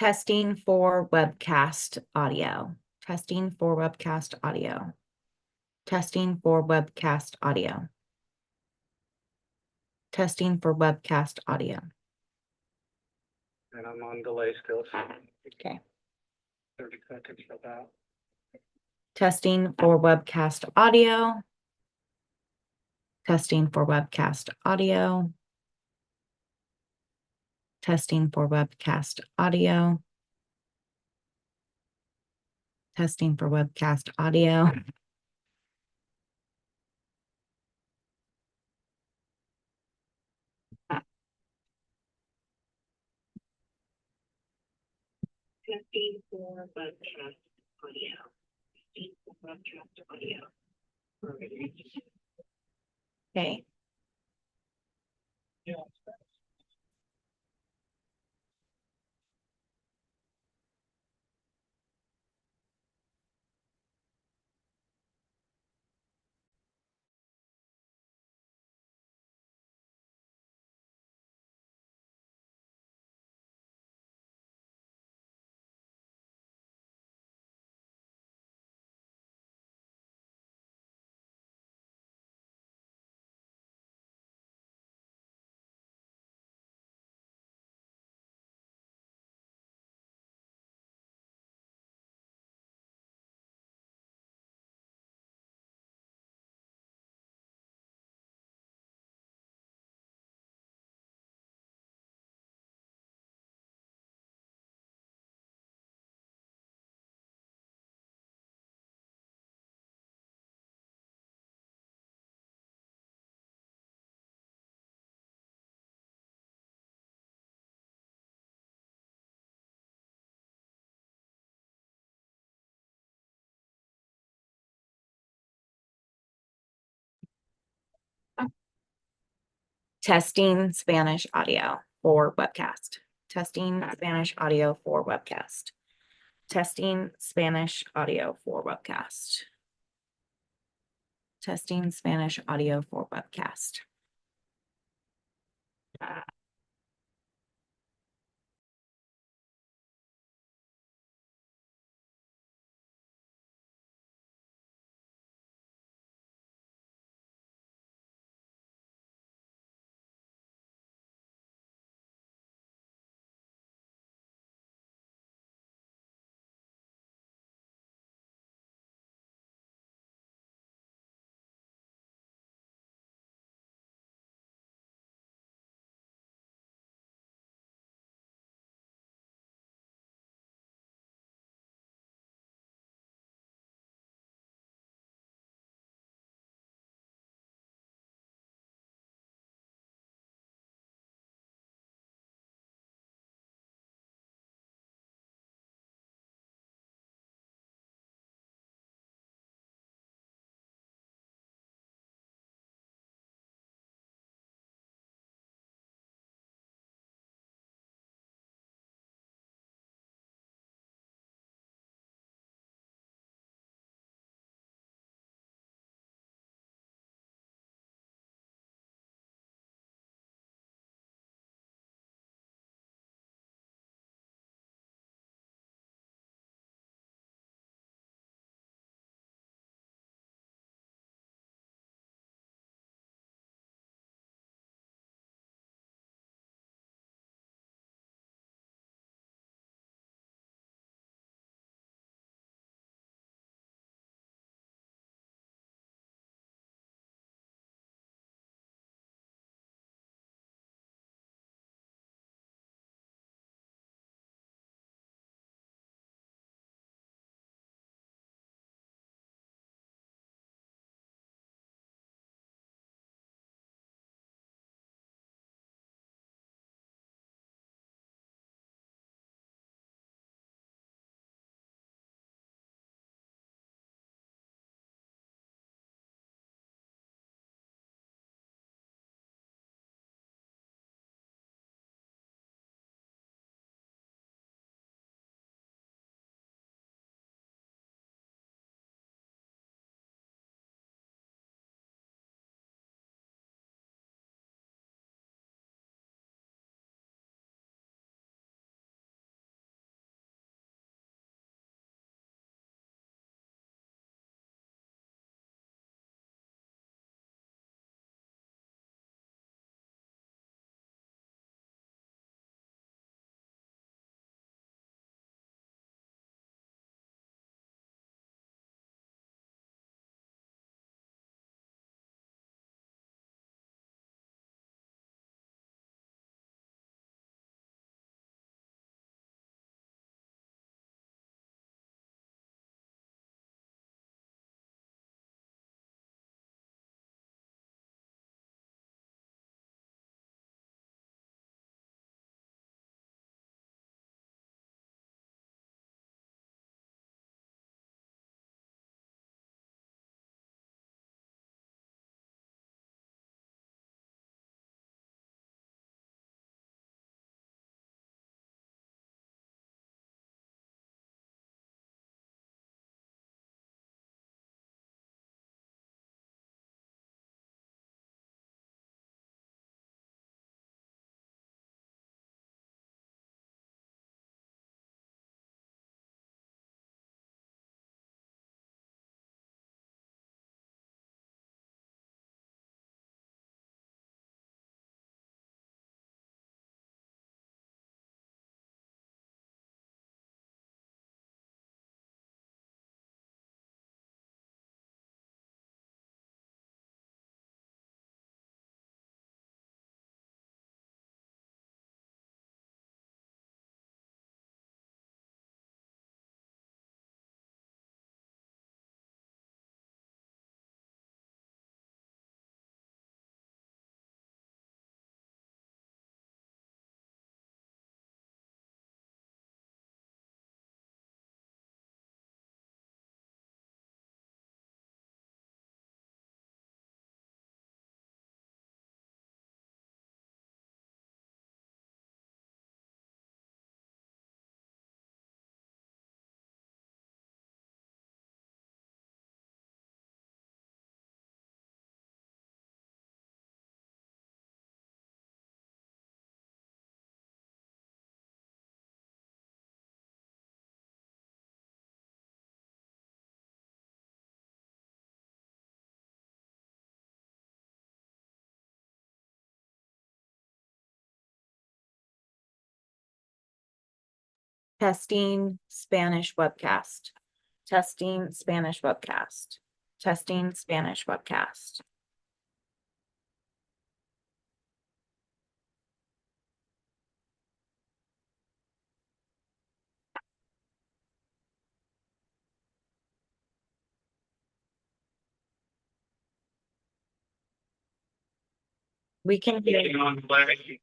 Testing for webcast audio. Testing for webcast audio. Testing for webcast audio. Testing for webcast audio. And I'm on delay still, so Okay. 30 seconds for that. Testing for webcast audio. Testing for webcast audio. Testing for webcast audio. Testing for webcast audio. Testing for webcast audio. Testing for webcast audio. Okay. Yeah. Testing Spanish audio for webcast. Testing Spanish audio for webcast. Testing Spanish audio for webcast. Testing Spanish audio for webcast. Testing Spanish webcast. Testing Spanish webcast. Testing Spanish webcast. We can hear you. On the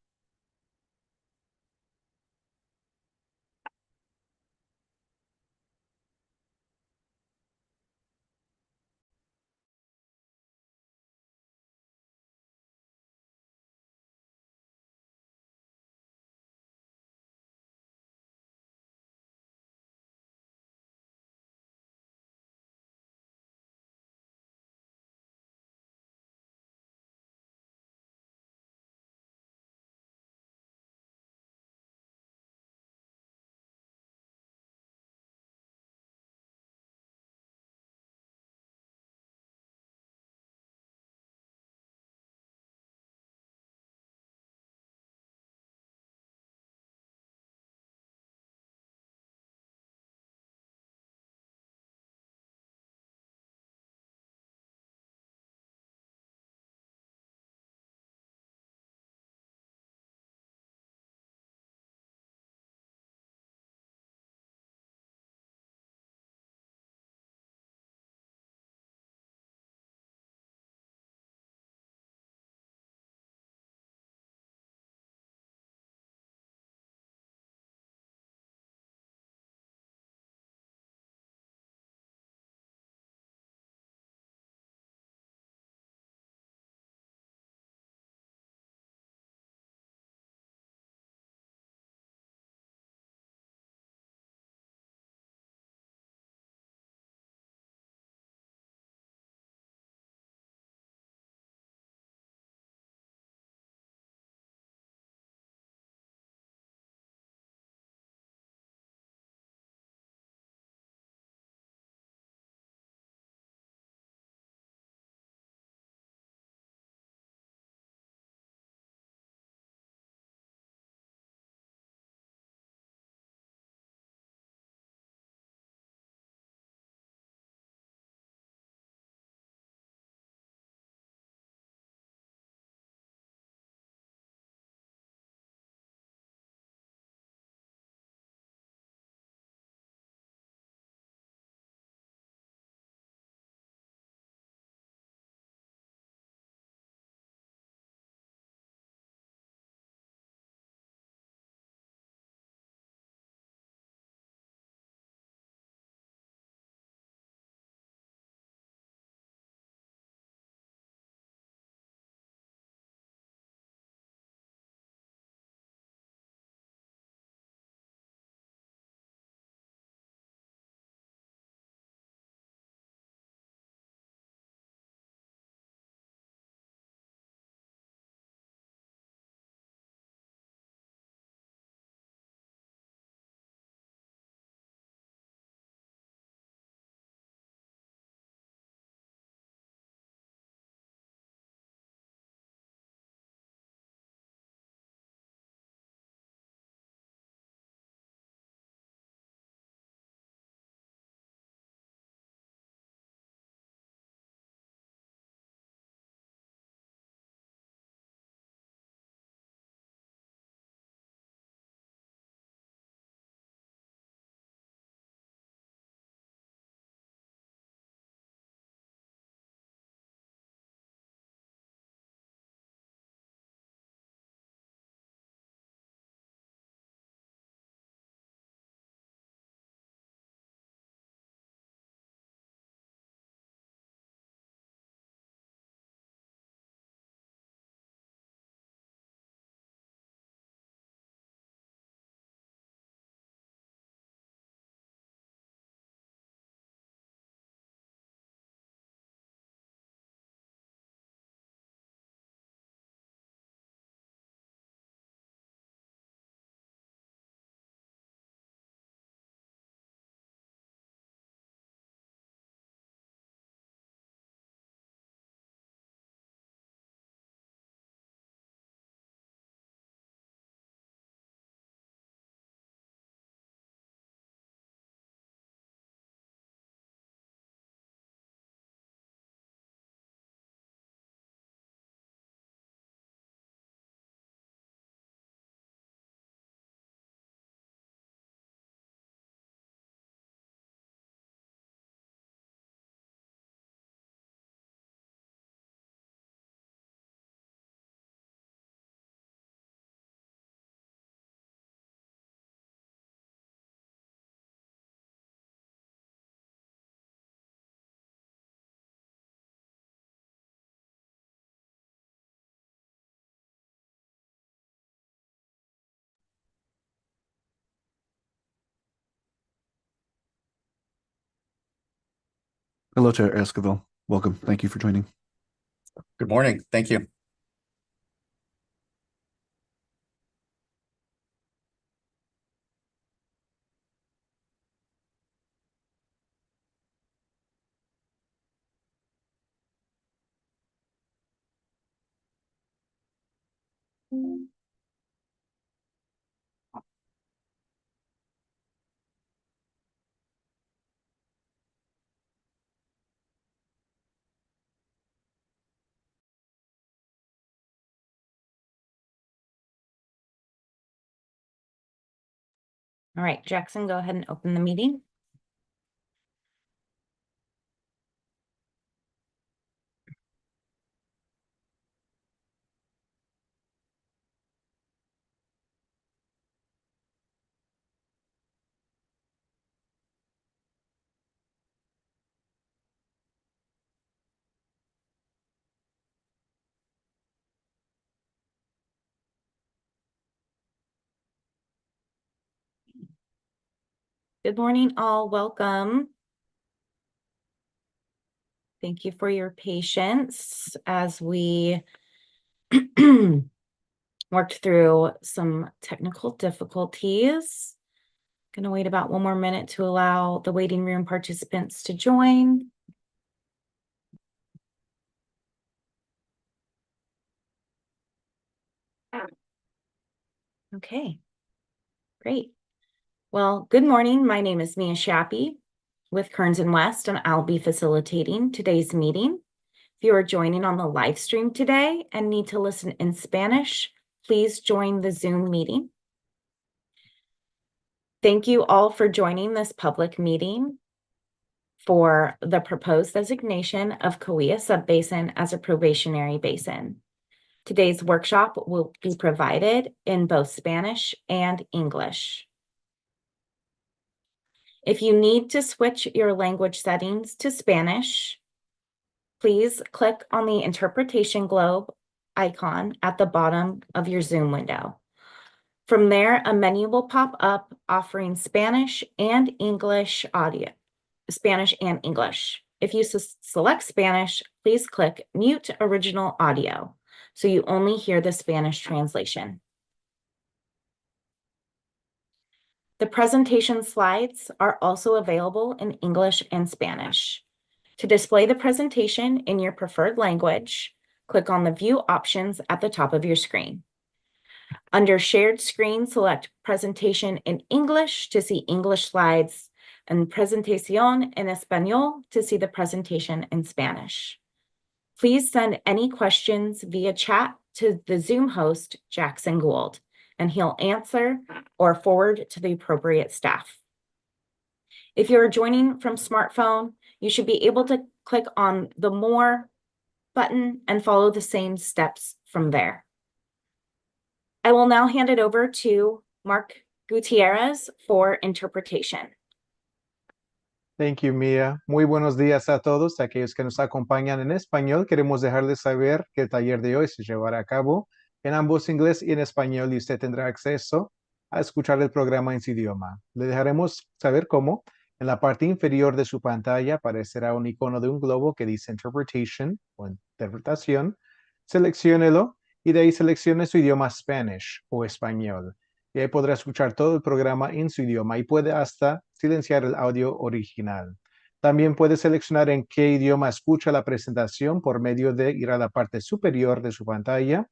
Hello, Chair Esquivel. Welcome. Thank you for joining. Good morning. Thank you. All right, Jackson, go ahead and open the meeting. Good morning, all. Welcome. Thank you for your patience as we worked through some technical difficulties. Going to wait about one more minute to allow the waiting room participants to join. Okay, great. Well, good morning. My name is Mia Shappy with Kearns and West, and I'll be facilitating today's meeting. If you are joining on the live stream today and need to listen in Spanish, please join the Zoom meeting. Thank you all for joining this public meeting for the proposed designation of Kaweah Subbasin as a probationary basin. Today's workshop will be provided in both Spanish and English. If you need to switch your language settings to Spanish, please click on the interpretation globe icon at the bottom of your Zoom window. From there, a menu will pop up offering Spanish and English audio, Spanish and English. If you select Spanish, please click Mute Original Audio, so you only hear the Spanish translation. The presentation slides are also available in English and Spanish. To display the presentation in your preferred language, click on the View options at the top of your screen. Under Shared Screen, select Presentation in English to see English slides and Presentación en Español to see the presentation in Spanish. Please send any questions via chat to the Zoom host, Jackson Gould, and he'll answer or forward to the appropriate staff. If you're joining from smartphone, you should be able to click on the More button and follow the same steps from there. I will now hand it over to Mark Gutierrez for interpretation. Thank you, Mia. Muy buenos días a todos, aquellos que nos acompañan en español. Queremos dejarles saber que el taller de hoy se llevará a cabo en ambos inglés y en español y usted tendrá acceso a escuchar el programa en su idioma. Le dejaremos saber cómo. En la parte inferior de su pantalla aparecerá un icono de un globo que dice Interpretation o interpretación. Selecciónelo y de ahí seleccione su idioma Spanish o español. Y ahí podrá escuchar todo el programa en su idioma y puede hasta silenciar el audio original. También puede seleccionar en qué idioma escucha la presentación por medio de ir a la parte superior de su pantalla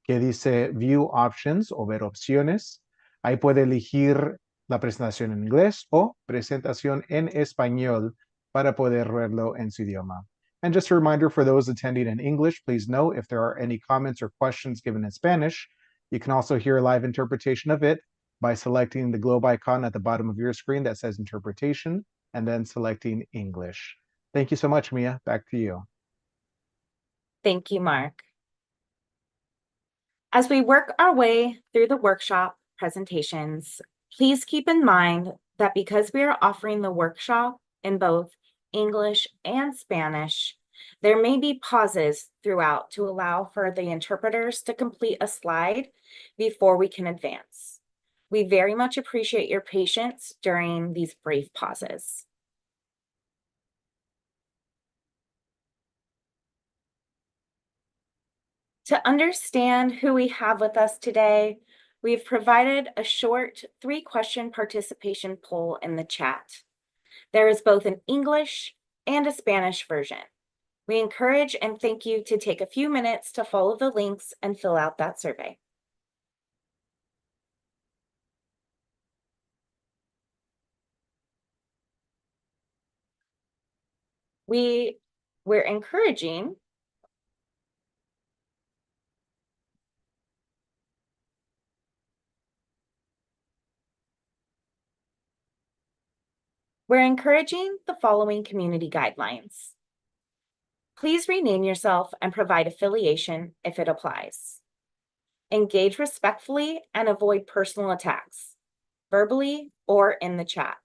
que dice View Options o ver opciones. Ahí puede elegir la presentación en inglés o presentación en español para poder verlo en su idioma. And just a reminder for those attending in English, please note if there are any comments or questions given in Spanish, you can also hear a live interpretation of it by selecting the globe icon at the bottom of your screen that says interpretation and then selecting English. Thank you so much, Mia. Back to you. Thank you, Mark. As we work our way through the workshop presentations, please keep in mind that because we are offering the workshop in both English and Spanish, there may be pauses throughout to allow for the interpreters to complete a slide before we can advance. We very much appreciate your patience during these brief pauses. To understand who we have with us today, we've provided a short 3-question participation poll in the chat. There is both an English and a Spanish version. We encourage and thank you to take a few minutes to follow the links and fill out that survey. We're encouraging the following community guidelines. Please rename yourself and provide affiliation if it applies. Engage respectfully and avoid personal attacks, verbally or in the chat.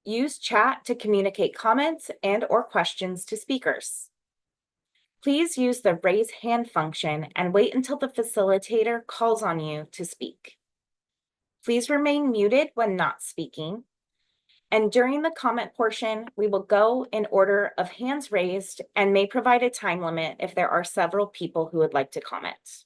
Use chat to communicate comments and/or questions to speakers. Please use the raise hand function and wait until the facilitator calls on you to speak. Please remain muted when not speaking. And during the comment portion, we will go in order of hands raised and may provide a time limit if there are several people who would like to comment.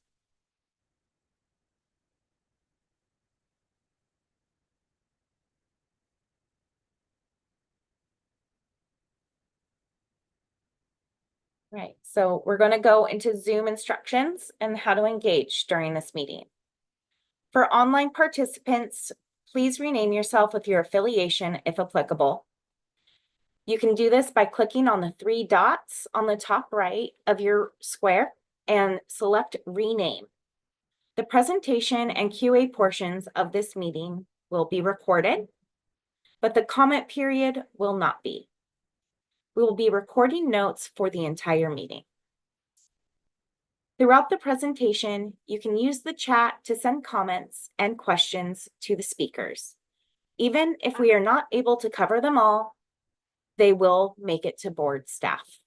Right, so we're going to go into Zoom instructions and how to engage during this meeting. For online participants, please rename yourself with your affiliation if applicable. You can do this by clicking on the 3 dots on the top right of your square and select Rename. The presentation and QA portions of this meeting will be recorded, but the comment period will not be. We will be recording notes for the entire meeting. Throughout the presentation, you can use the chat to send comments and questions to the speakers. Even if we are not able to cover them all, they will make it to board staff.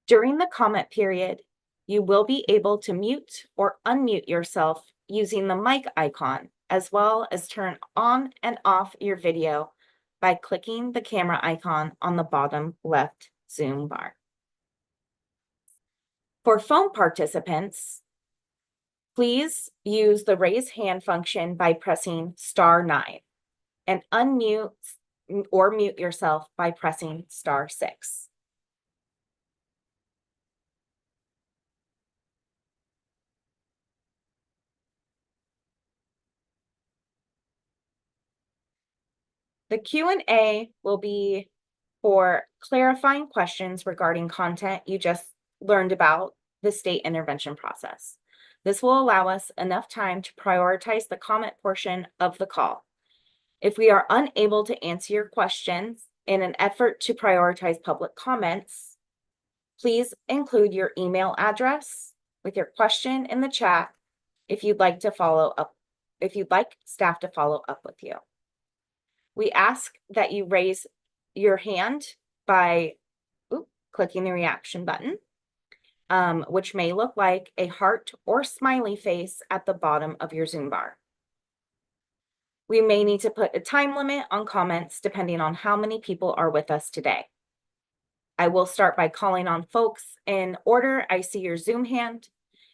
During the comment period, you will be able to mute or unmute yourself using the mic icon, as well as turn on and off your video by clicking the camera icon on the bottom left Zoom bar. For phone participants, please use the raise hand function by pressing *9 and unmute or mute yourself by pressing *6. The Q&A will be for clarifying questions regarding content you just learned about the state intervention process. This will allow us enough time to prioritize the comment portion of the call. If we are unable to answer your questions in an effort to prioritize public comments, please include your email address with your question in the chat if you'd like staff to follow up with you. We ask that you raise your hand by clicking the reaction button, which may look like a heart or smiley face at the bottom of your Zoom bar. We may need to put a time limit on comments depending on how many people are with us today. I will start by calling on folks in order I see your Zoom hand,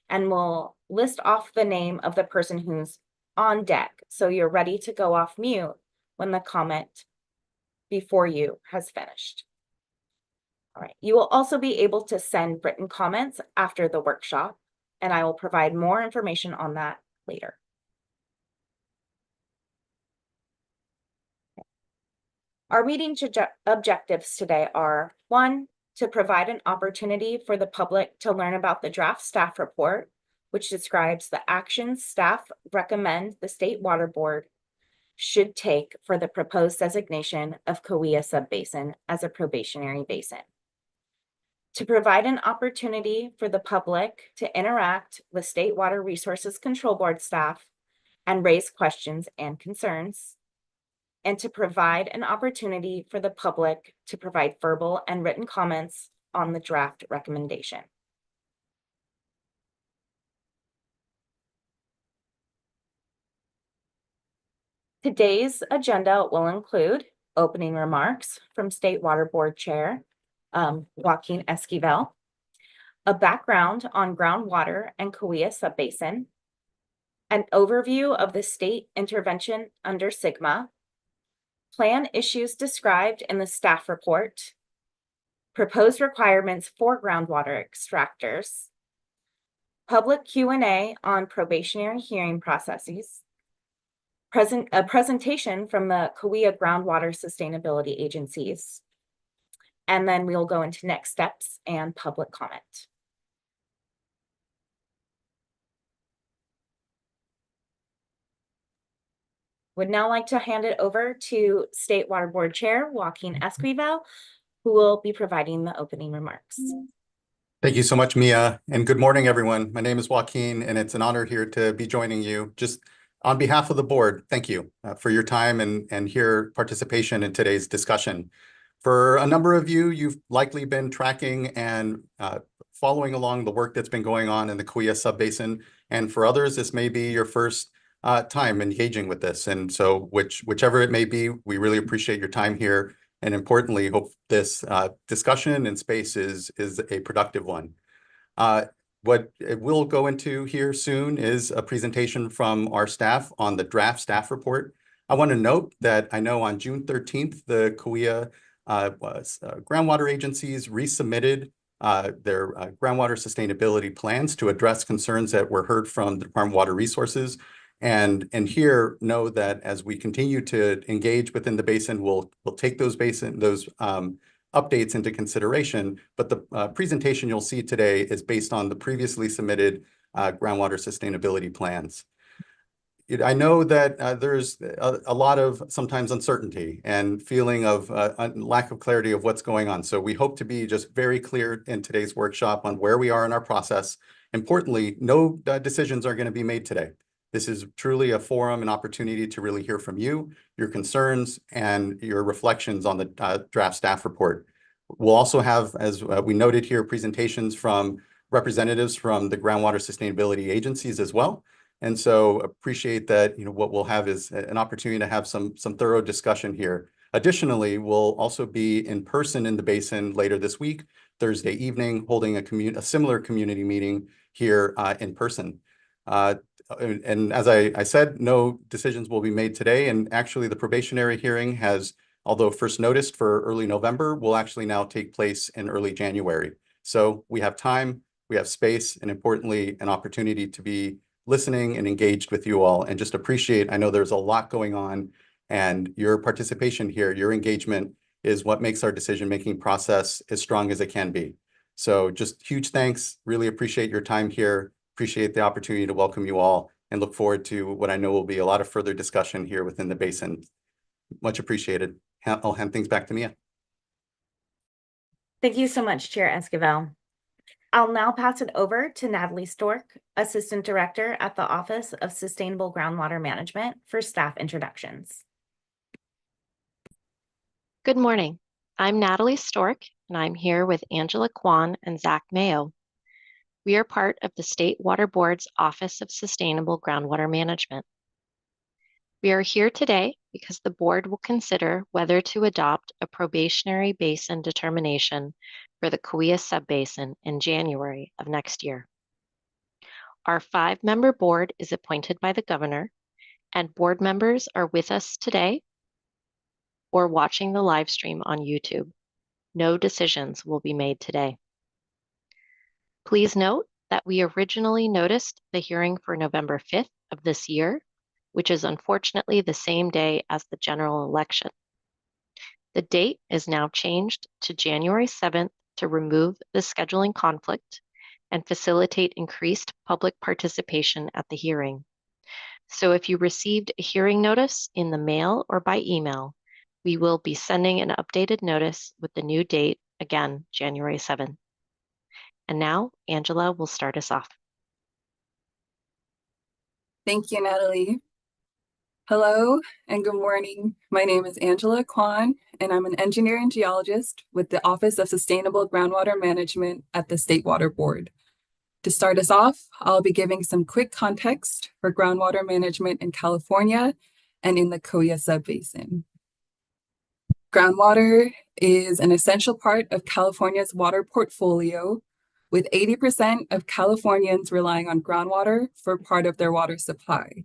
and we'll list off the name of the person who's on deck so you're ready to go off mute when the comment before you has finished. All right, you will also be able to send written comments after the workshop, and I will provide more information on that later. Our meeting objectives today are: 1, to provide an opportunity for the public to learn about the draft staff report, which describes the actions staff recommend the State Water Board should take for the proposed designation of Kaweah Subbasin as a probationary basin. To provide an opportunity for the public to interact with State Water Resources Control Board staff and raise questions and concerns. And to provide an opportunity for the public to provide verbal and written comments on the draft recommendation. Today's agenda will include opening remarks from State Water Board Chair Joaquin Esquivel, a background on groundwater and Kaweah Subbasin, an overview of the state intervention under SGMA, plan issues described in the staff report, proposed requirements for groundwater extractors, public Q&A on probationary hearing processes, a presentation from the Kaweah Groundwater Sustainability Agencies, and then we'll go into next steps and public comment. Would now like to hand it over to State Water Board Chair Joaquin Esquivel, who will be providing the opening remarks. Thank you so much, Mia, and good morning, everyone. My name is Joaquin, and it's an honor here to be joining you. Just on behalf of the board, thank you for your time and your participation in today's discussion. For a number of you, you've likely been tracking and following along the work that's been going on in the Kaweah Subbasin, and for others, this may be your first time engaging with this. And so whichever it may be, we really appreciate your time here. And importantly, hope this discussion and space is a productive one. What we'll go into here soon is a presentation from our staff on the draft staff report. I want to note that I know on June 13th, the Kaweah groundwater agencies resubmitted their groundwater sustainability plans to address concerns that were heard from the Department of Water Resources. And here know that as we continue to engage within the basin, we'll take those updates into consideration. But the presentation you'll see today is based on the previously submitted groundwater sustainability plans. I know that there's a lot of sometimes uncertainty and feeling of lack of clarity of what's going on. So we hope to be just very clear in today's workshop on where we are in our process. Importantly, no decisions are going to be made today. This is truly a forum, an opportunity to really hear from you, your concerns, and your reflections on the draft staff report. We'll also have, as we noted here, presentations from representatives from the groundwater sustainability agencies as well. And so appreciate that, what we'll have is an opportunity to have some thorough discussion here. Additionally, we'll also be in person in the basin later this week, Thursday evening, holding a similar community meeting here in person. And as I said, no decisions will be made today. And actually, the probationary hearing has, although first noticed for early November, will actually now take place in early January. So we have time, we have space, and importantly, an opportunity to be listening and engaged with you all. And just appreciate, I know there's a lot going on, and your participation here, your engagement is what makes our decision-making process as strong as it can be. So just huge thanks, really appreciate your time here. Appreciate the opportunity to welcome you all and look forward to what I know will be a lot of further discussion here within the basin. Much appreciated. I'll hand things back to Mia. Thank you so much, Chair Esquivel. I'll now pass it over to Natalie Stork, Assistant Director at the Office of Sustainable Groundwater Management, for staff introductions. Good morning. I'm Natalie Stork, and I'm here with Angela Kwan and Zach Mayo. We are part of the State Water Board's Office of Sustainable Groundwater Management. We are here today because the board will consider whether to adopt a probationary basin determination for the Kaweah Subbasin in January of next year. Our 5-member board is appointed by the governor, and board members are with us today or watching the live stream on YouTube. No decisions will be made today. Please note that we originally noticed the hearing for November 5th of this year, which is unfortunately the same day as the general election. The date is now changed to January 7th to remove the scheduling conflict and facilitate increased public participation at the hearing. So if you received a hearing notice in the mail or by email, we will be sending an updated notice with the new date, again, January 7th. And now, Angela will start us off. Thank you, Natalie. Hello and good morning. My name is Angela Kwan, and I'm an engineer and geologist with the Office of Sustainable Groundwater Management at the State Water Board. To start us off, I'll be giving some quick context for groundwater management in California and in the Kaweah Subbasin. Groundwater is an essential part of California's water portfolio, with 80% of Californians relying on groundwater for part of their water supply.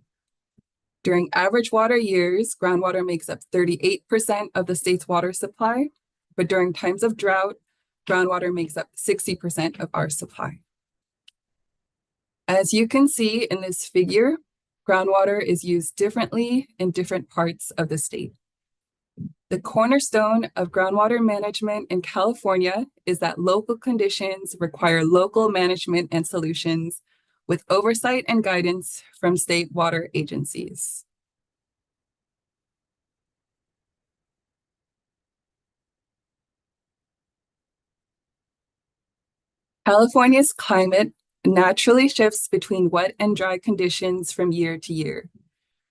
During average water years, groundwater makes up 38% of the state's water supply, but during times of drought, groundwater makes up 60% of our supply. As you can see in this figure, groundwater is used differently in different parts of the state. The cornerstone of groundwater management in California is that local conditions require local management and solutions with oversight and guidance from state water agencies. California's climate naturally shifts between wet and dry conditions from year to year.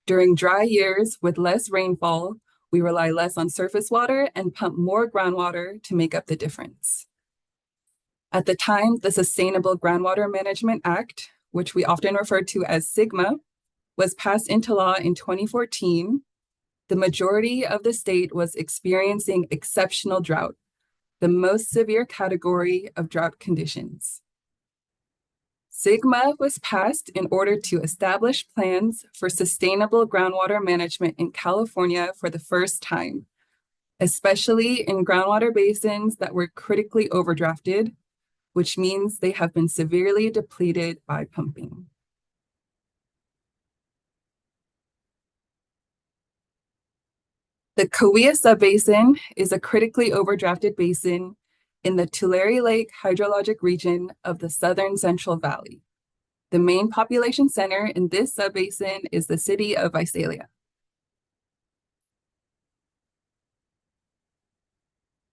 During dry years with less rainfall, we rely less on surface water and pump more groundwater to make up the difference. At the time, the Sustainable Groundwater Management Act, which we often refer to as SGMA, was passed into law in 2014. The majority of the state was experiencing exceptional drought, the most severe category of drought conditions. SGMA was passed in order to establish plans for sustainable groundwater management in California for the first time, especially in groundwater basins that were critically overdrafted, which means they have been severely depleted by pumping. The Kaweah Subbasin is a critically overdrafted basin in the Tulare Lake hydrologic region of the Southern Central Valley. The main population center in this subbasin is the city of Visalia.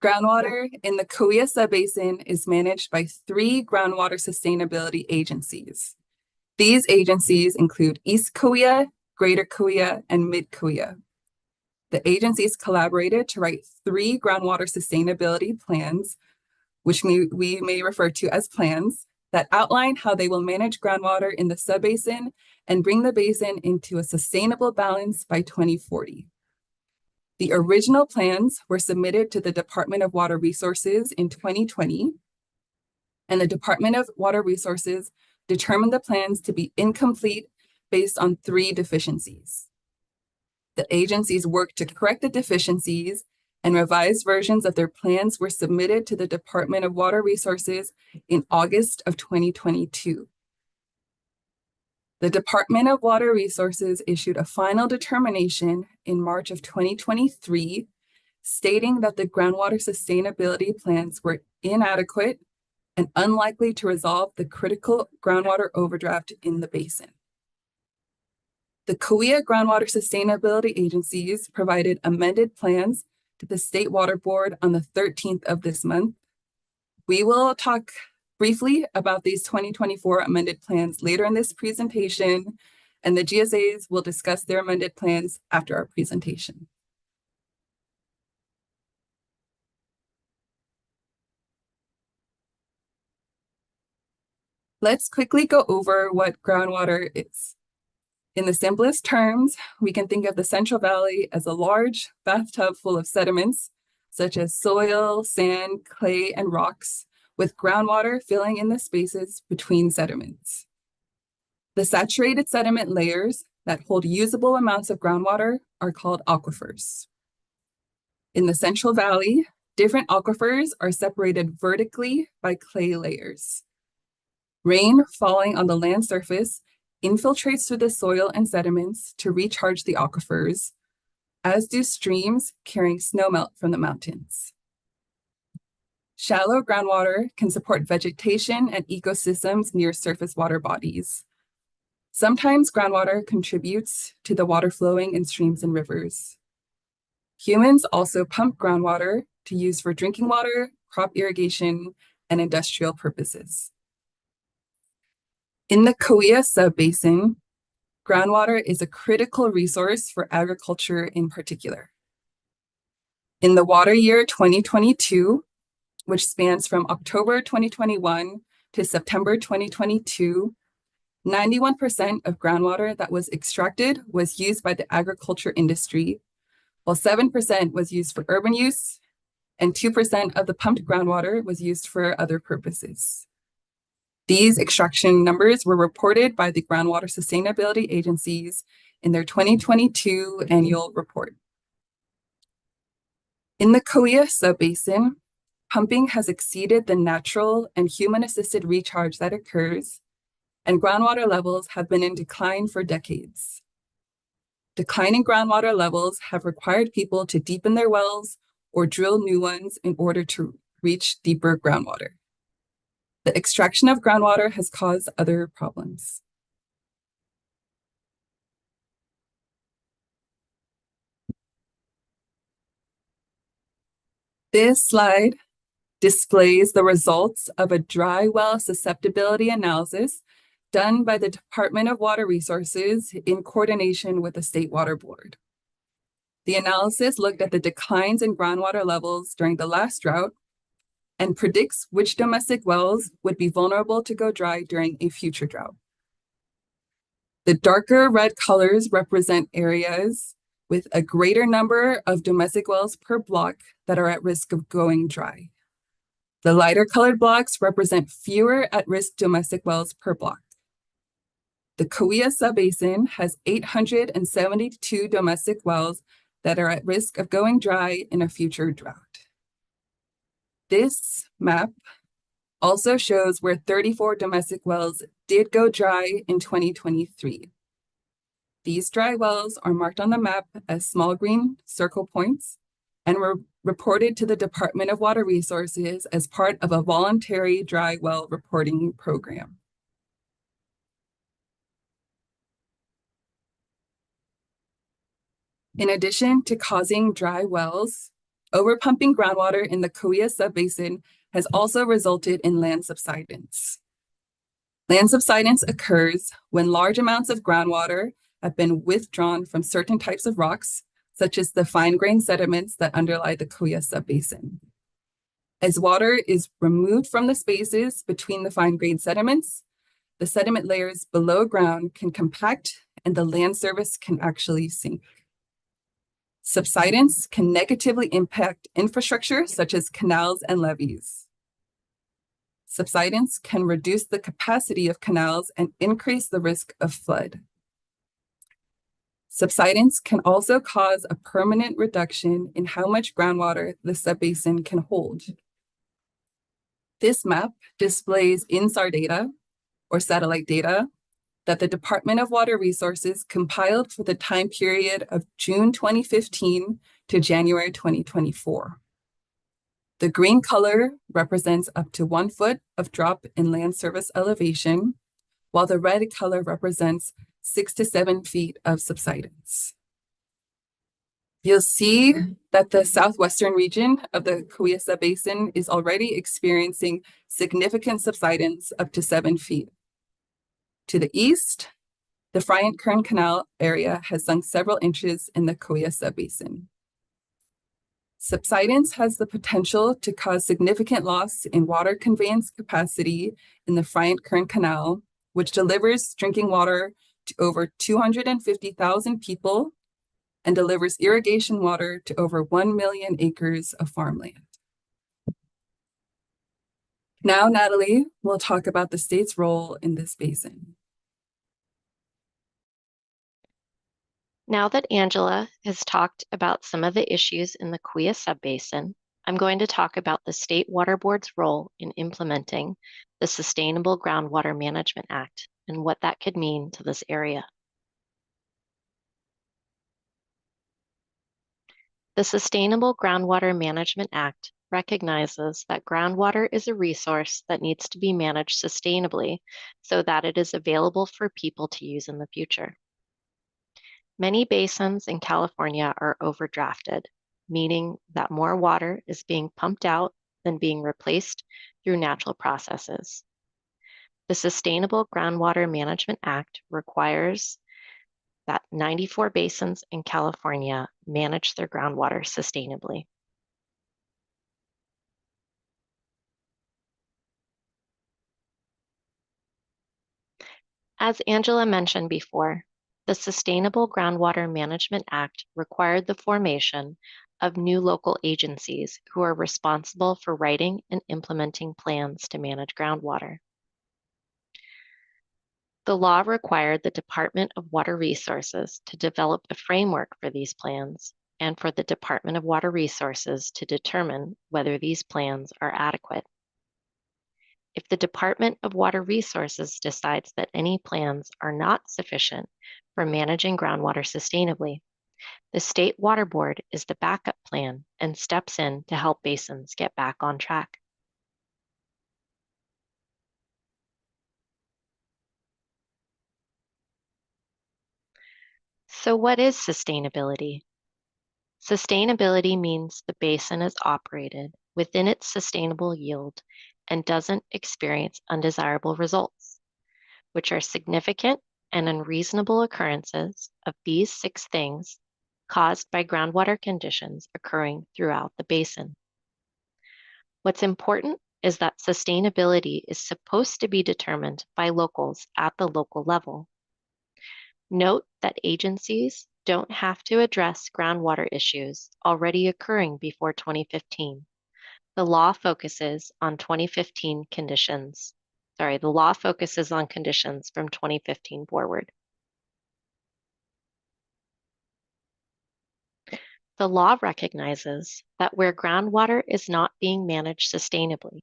Groundwater in the Kaweah Subbasin is managed by 3 groundwater sustainability agencies. These agencies include East Kaweah, Greater Kaweah, and Mid Kaweah. The agencies collaborated to write 3 groundwater sustainability plans, which we may refer to as plans, that outline how they will manage groundwater in the subbasin and bring the basin into a sustainable balance by 2040. The original plans were submitted to the Department of Water Resources in 2020, and the Department of Water Resources determined the plans to be incomplete based on 3 deficiencies. The agencies worked to correct the deficiencies, and revised versions of their plans were submitted to the Department of Water Resources in August of 2022. The Department of Water Resources issued a final determination in March of 2023, stating that the groundwater sustainability plans were inadequate and unlikely to resolve the critical groundwater overdraft in the basin. The Kaweah Groundwater Sustainability Agencies provided amended plans to the State Water Board on the 13th of this month. We will talk briefly about these 2024 amended plans later in this presentation, and the GSAs will discuss their amended plans after our presentation. Let's quickly go over what groundwater is. In the simplest terms, we can think of the Central Valley as a large bathtub full of sediments, such as soil, sand, clay, and rocks, with groundwater filling in the spaces between sediments. The saturated sediment layers that hold usable amounts of groundwater are called aquifers. In the Central Valley, different aquifers are separated vertically by clay layers. Rain falling on the land surface infiltrates through the soil and sediments to recharge the aquifers, as do streams carrying snowmelt from the mountains. Shallow groundwater can support vegetation and ecosystems near surface water bodies. Sometimes groundwater contributes to the water flowing in streams and rivers. Humans also pump groundwater to use for drinking water, crop irrigation, and industrial purposes. In the Kaweah Subbasin, groundwater is a critical resource for agriculture in particular. In the water year 2022, which spans from October 2021 to September 2022, 91% of groundwater that was extracted was used by the agriculture industry, while 7% was used for urban use, and 2% of the pumped groundwater was used for other purposes. These extraction numbers were reported by the groundwater sustainability agencies in their 2022 annual report. In the Kaweah Subbasin, pumping has exceeded the natural and human-assisted recharge that occurs, and groundwater levels have been in decline for decades. Declining groundwater levels have required people to deepen their wells or drill new ones in order to reach deeper groundwater. The extraction of groundwater has caused other problems. This slide displays the results of a dry well susceptibility analysis done by the Department of Water Resources in coordination with the State Water Board. The analysis looked at the declines in groundwater levels during the last drought and predicts which domestic wells would be vulnerable to go dry during a future drought. The darker red colors represent areas with a greater number of domestic wells per block that are at risk of going dry. The lighter colored blocks represent fewer at-risk domestic wells per block. The Kaweah Subbasin has 872 domestic wells that are at risk of going dry in a future drought. This map also shows where 34 domestic wells did go dry in 2023. These dry wells are marked on the map as small green circle points and were reported to the Department of Water Resources as part of a voluntary dry well reporting program. In addition to causing dry wells, overpumping groundwater in the Kaweah Subbasin has also resulted in land subsidence. Land subsidence occurs when large amounts of groundwater have been withdrawn from certain types of rocks, such as the fine-grained sediments that underlie the Kaweah Subbasin. As water is removed from the spaces between the fine-grained sediments, the sediment layers below ground can compact and the land surface can actually sink. Subsidence can negatively impact infrastructure such as canals and levees. Subsidence can reduce the capacity of canals and increase the risk of flood. Subsidence can also cause a permanent reduction in how much groundwater the subbasin can hold. This map displays INSAR data, or satellite data, that the Department of Water Resources compiled for the time period of June 2015 to January 2024. The green color represents up to 1 foot of drop in land surface elevation, while the red color represents 6 to 7 feet of subsidence. You'll see that the southwestern region of the Kaweah Subbasin is already experiencing significant subsidence up to 7 feet. To the east, the Bryant-Kern Canal area has sunk several inches in the Kaweah Subbasin. Subsidence has the potential to cause significant loss in water conveyance capacity in the Bryant-Kern Canal, which delivers drinking water to over 250,000 people and delivers irrigation water to over 1 million acres of farmland. Now, Natalie will talk about the state's role in this basin. Now that Angela has talked about some of the issues in the Kaweah Subbasin, I'm going to talk about the State Water Board's role in implementing the Sustainable Groundwater Management Act and what that could mean to this area. The Sustainable Groundwater Management Act recognizes that groundwater is a resource that needs to be managed sustainably so that it is available for people to use in the future. Many basins in California are overdrafted, meaning that more water is being pumped out than being replaced through natural processes. The Sustainable Groundwater Management Act requires that 94 basins in California manage their groundwater sustainably. As Angela mentioned before, the Sustainable Groundwater Management Act required the formation of new local agencies who are responsible for writing and implementing plans to manage groundwater. The law required the Department of Water Resources to develop a framework for these plans and for the Department of Water Resources to determine whether these plans are adequate. If the Department of Water Resources decides that any plans are not sufficient for managing groundwater sustainably, the State Water Board is the backup plan and steps in to help basins get back on track. So what is sustainability? Sustainability means the basin is operated within its sustainable yield and doesn't experience undesirable results, which are significant and unreasonable occurrences of these 6 things caused by groundwater conditions occurring throughout the basin. What's important is that sustainability is supposed to be determined by locals at the local level. Note that agencies don't have to address groundwater issues already occurring before 2015. The law focuses on 2015 conditions. The law focuses on conditions from 2015 forward. The law recognizes that where groundwater is not being managed sustainably,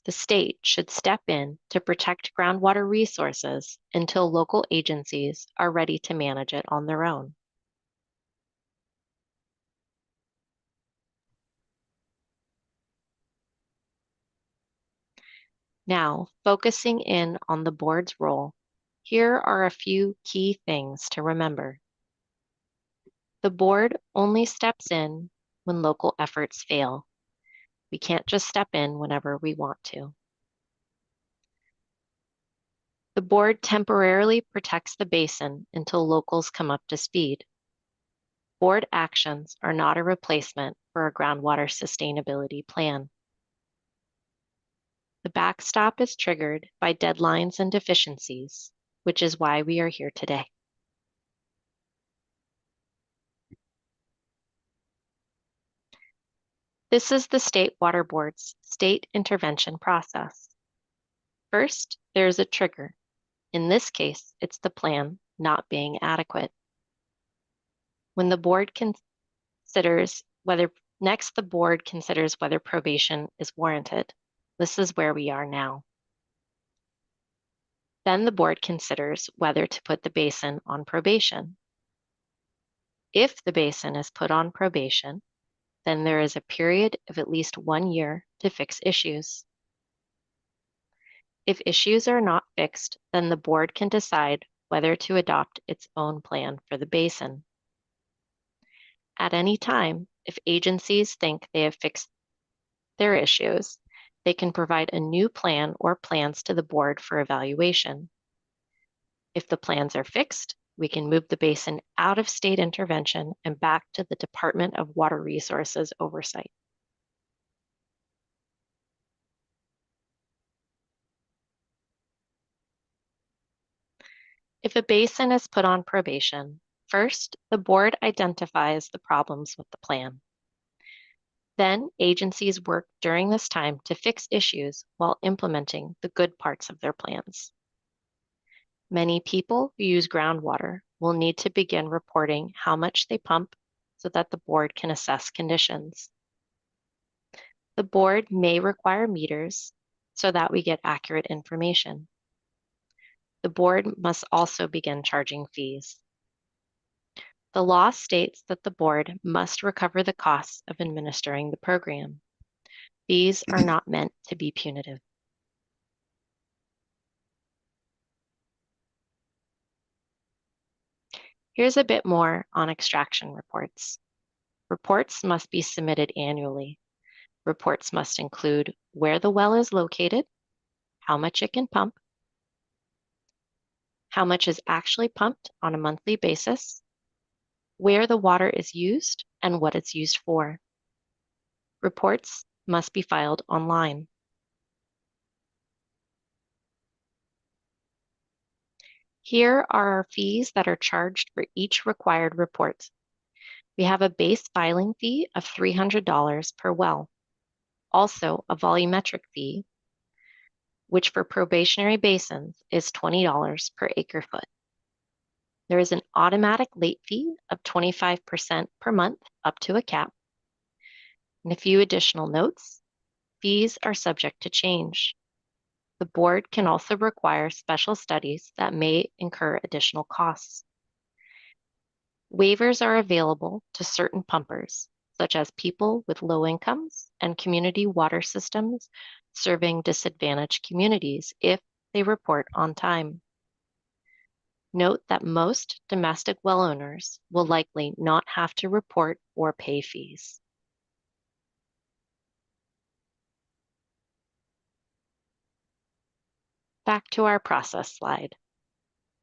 the state should step in to protect groundwater resources until local agencies are ready to manage it on their own. Now, focusing in on the board's role, here are a few key things to remember. The board only steps in when local efforts fail. We can't just step in whenever we want to. The board temporarily protects the basin until locals come up to speed. Board actions are not a replacement for a groundwater sustainability plan. The backstop is triggered by deadlines and deficiencies, which is why we are here today. This is the State Water Board's state intervention process. First, there is a trigger. In this case, it's the plan not being adequate. When the board considers whether probation is warranted. This is where we are now. Then the board considers whether to put the basin on probation. If the basin is put on probation, then there is a period of at least 1 year to fix issues. If issues are not fixed, then the board can decide whether to adopt its own plan for the basin. At any time, if agencies think they have fixed their issues, they can provide a new plan or plans to the board for evaluation. If the plans are fixed, we can move the basin out of state intervention and back to the Department of Water Resources oversight. If a basin is put on probation, first, the board identifies the problems with the plan. Then, agencies work during this time to fix issues while implementing the good parts of their plans. Many people who use groundwater will need to begin reporting how much they pump so that the board can assess conditions. The board may require meters so that we get accurate information. The board must also begin charging fees. The law states that the board must recover the costs of administering the program. These are not meant to be punitive. Here's a bit more on extraction reports. Reports must be submitted annually. Reports must include where the well is located, how much it can pump, how much is actually pumped on a monthly basis, where the water is used, and what it's used for. Reports must be filed online. Here are our fees that are charged for each required report. We have a base filing fee of $300 per well, also a volumetric fee, which for probationary basins is $20 per acre foot. There is an automatic late fee of 25% per month up to a cap. And a few additional notes: fees are subject to change. The board can also require special studies that may incur additional costs. Waivers are available to certain pumpers, such as people with low incomes and community water systems serving disadvantaged communities if they report on time. Note that most domestic well owners will likely not have to report or pay fees. Back to our process slide.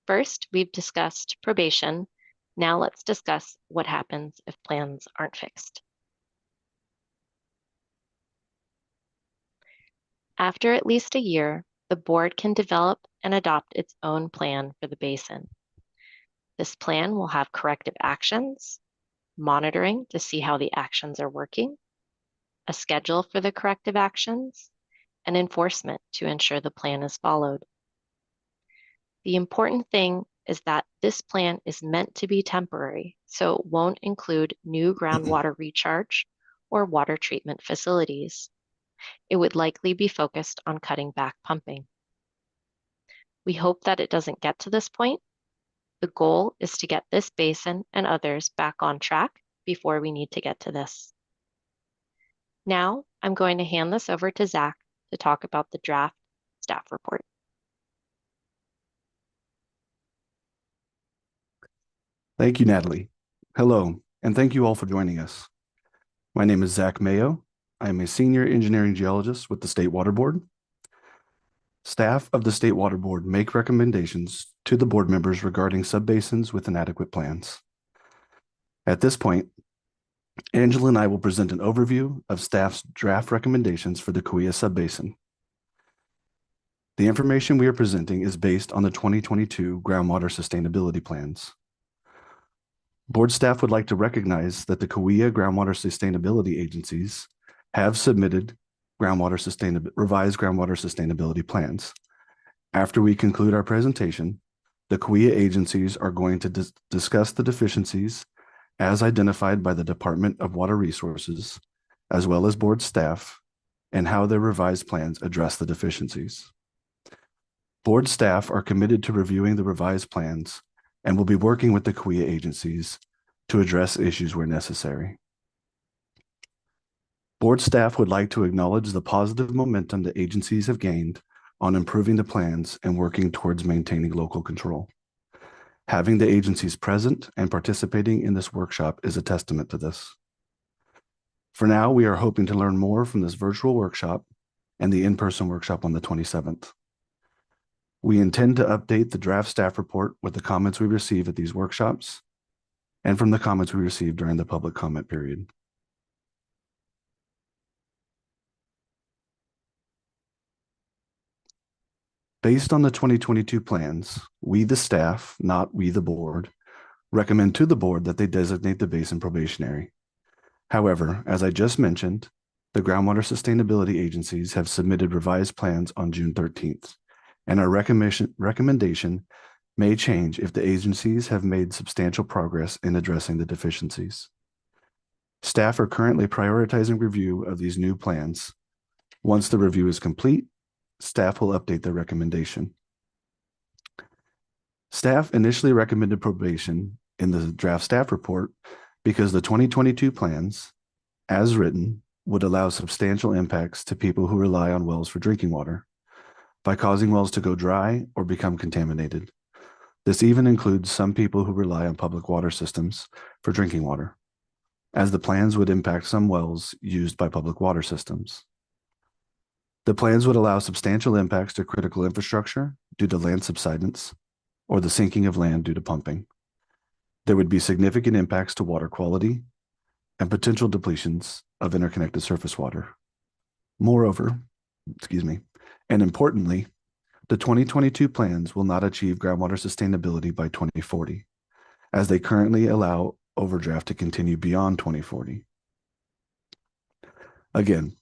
First, we've discussed probation. Now let's discuss what happens if plans aren't fixed. After at least a year, the board can develop and adopt its own plan for the basin. This plan will have corrective actions, monitoring to see how the actions are working, a schedule for the corrective actions, and enforcement to ensure the plan is followed. The important thing is that this plan is meant to be temporary, so it won't include new groundwater recharge or water treatment facilities. It would likely be focused on cutting back pumping. We hope that it doesn't get to this point. The goal is to get this basin and others back on track before we need to get to this. Now, I'm going to hand this over to Zach to talk about the draft staff report. Thank you, Natalie. Hello, and thank you all for joining us. My name is Zach Mayo. I am a senior engineering geologist with the State Water Board. Staff of the State Water Board make recommendations to the board members regarding subbasins with inadequate plans. At this point, Angela and I will present an overview of staff's draft recommendations for the Kaweah Subbasin. The information we are presenting is based on the 2022 groundwater sustainability plans. Board staff would like to recognize that the Kaweah groundwater sustainability agencies have submitted revised groundwater sustainability plans. After we conclude our presentation, the Kaweah agencies are going to discuss the deficiencies as identified by the Department of Water Resources, as well as board staff, and how their revised plans address the deficiencies. Board staff are committed to reviewing the revised plans and will be working with the Kaweah agencies to address issues where necessary. Board staff would like to acknowledge the positive momentum the agencies have gained on improving the plans and working towards maintaining local control. Having the agencies present and participating in this workshop is a testament to this. For now, we are hoping to learn more from this virtual workshop and the in-person workshop on the 27th. We intend to update the draft staff report with the comments we receive at these workshops and from the comments we received during the public comment period. Based on the 2022 plans, we, the staff, not we, the board, recommend to the board that they designate the basin probationary. However, as I just mentioned, the groundwater sustainability agencies have submitted revised plans on June 13th, and our recommendation may change if the agencies have made substantial progress in addressing the deficiencies. Staff are currently prioritizing review of these new plans. Once the review is complete, staff will update their recommendation. Staff initially recommended probation in the draft staff report because the 2022 plans, as written, would allow substantial impacts to people who rely on wells for drinking water by causing wells to go dry or become contaminated. This even includes some people who rely on public water systems for drinking water, as the plans would impact some wells used by public water systems. The plans would allow substantial impacts to critical infrastructure due to land subsidence or the sinking of land due to pumping. There would be significant impacts to water quality and potential depletions of interconnected surface water. Moreover, and importantly, the 2022 plans will not achieve groundwater sustainability by 2040, as they currently allow overdraft to continue beyond 2040. Again,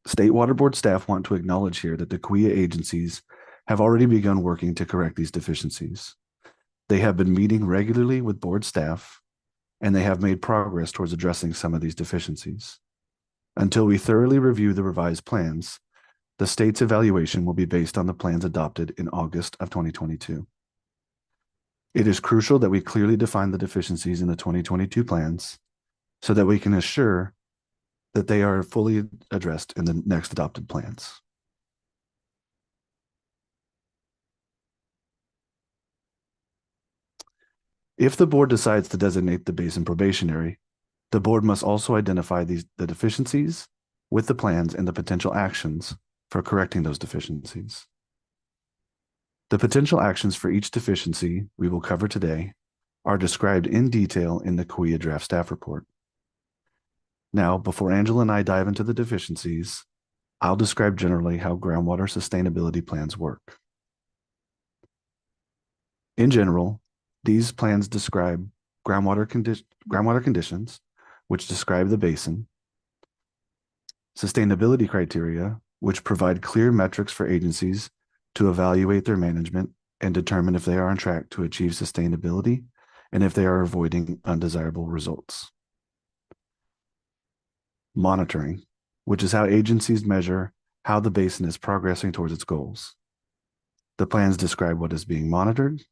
State Water Board staff want to acknowledge here that the Kaweah agencies have already begun working to correct these deficiencies. They have been meeting regularly with board staff, and they have made progress towards addressing some of these deficiencies. Until we thoroughly review the revised plans, the state's evaluation will be based on the plans adopted in August of 2022. It is crucial that we clearly define the deficiencies in the 2022 plans so that we can assure that they are fully addressed in the next adopted plans. If the board decides to designate the basin probationary, the board must also identify the deficiencies with the plans and the potential actions for correcting those deficiencies. The potential actions for each deficiency we will cover today are described in detail in the Kaweah draft staff report. Now, before Angela and I dive into the deficiencies, I'll describe generally how groundwater sustainability plans work. In general, these plans describe groundwater conditions, which describe the basin, sustainability criteria, which provide clear metrics for agencies to evaluate their management and determine if they are on track to achieve sustainability and if they are avoiding undesirable results. Monitoring, which is how agencies measure how the basin is progressing towards its goals. The plans describe what is being monitored,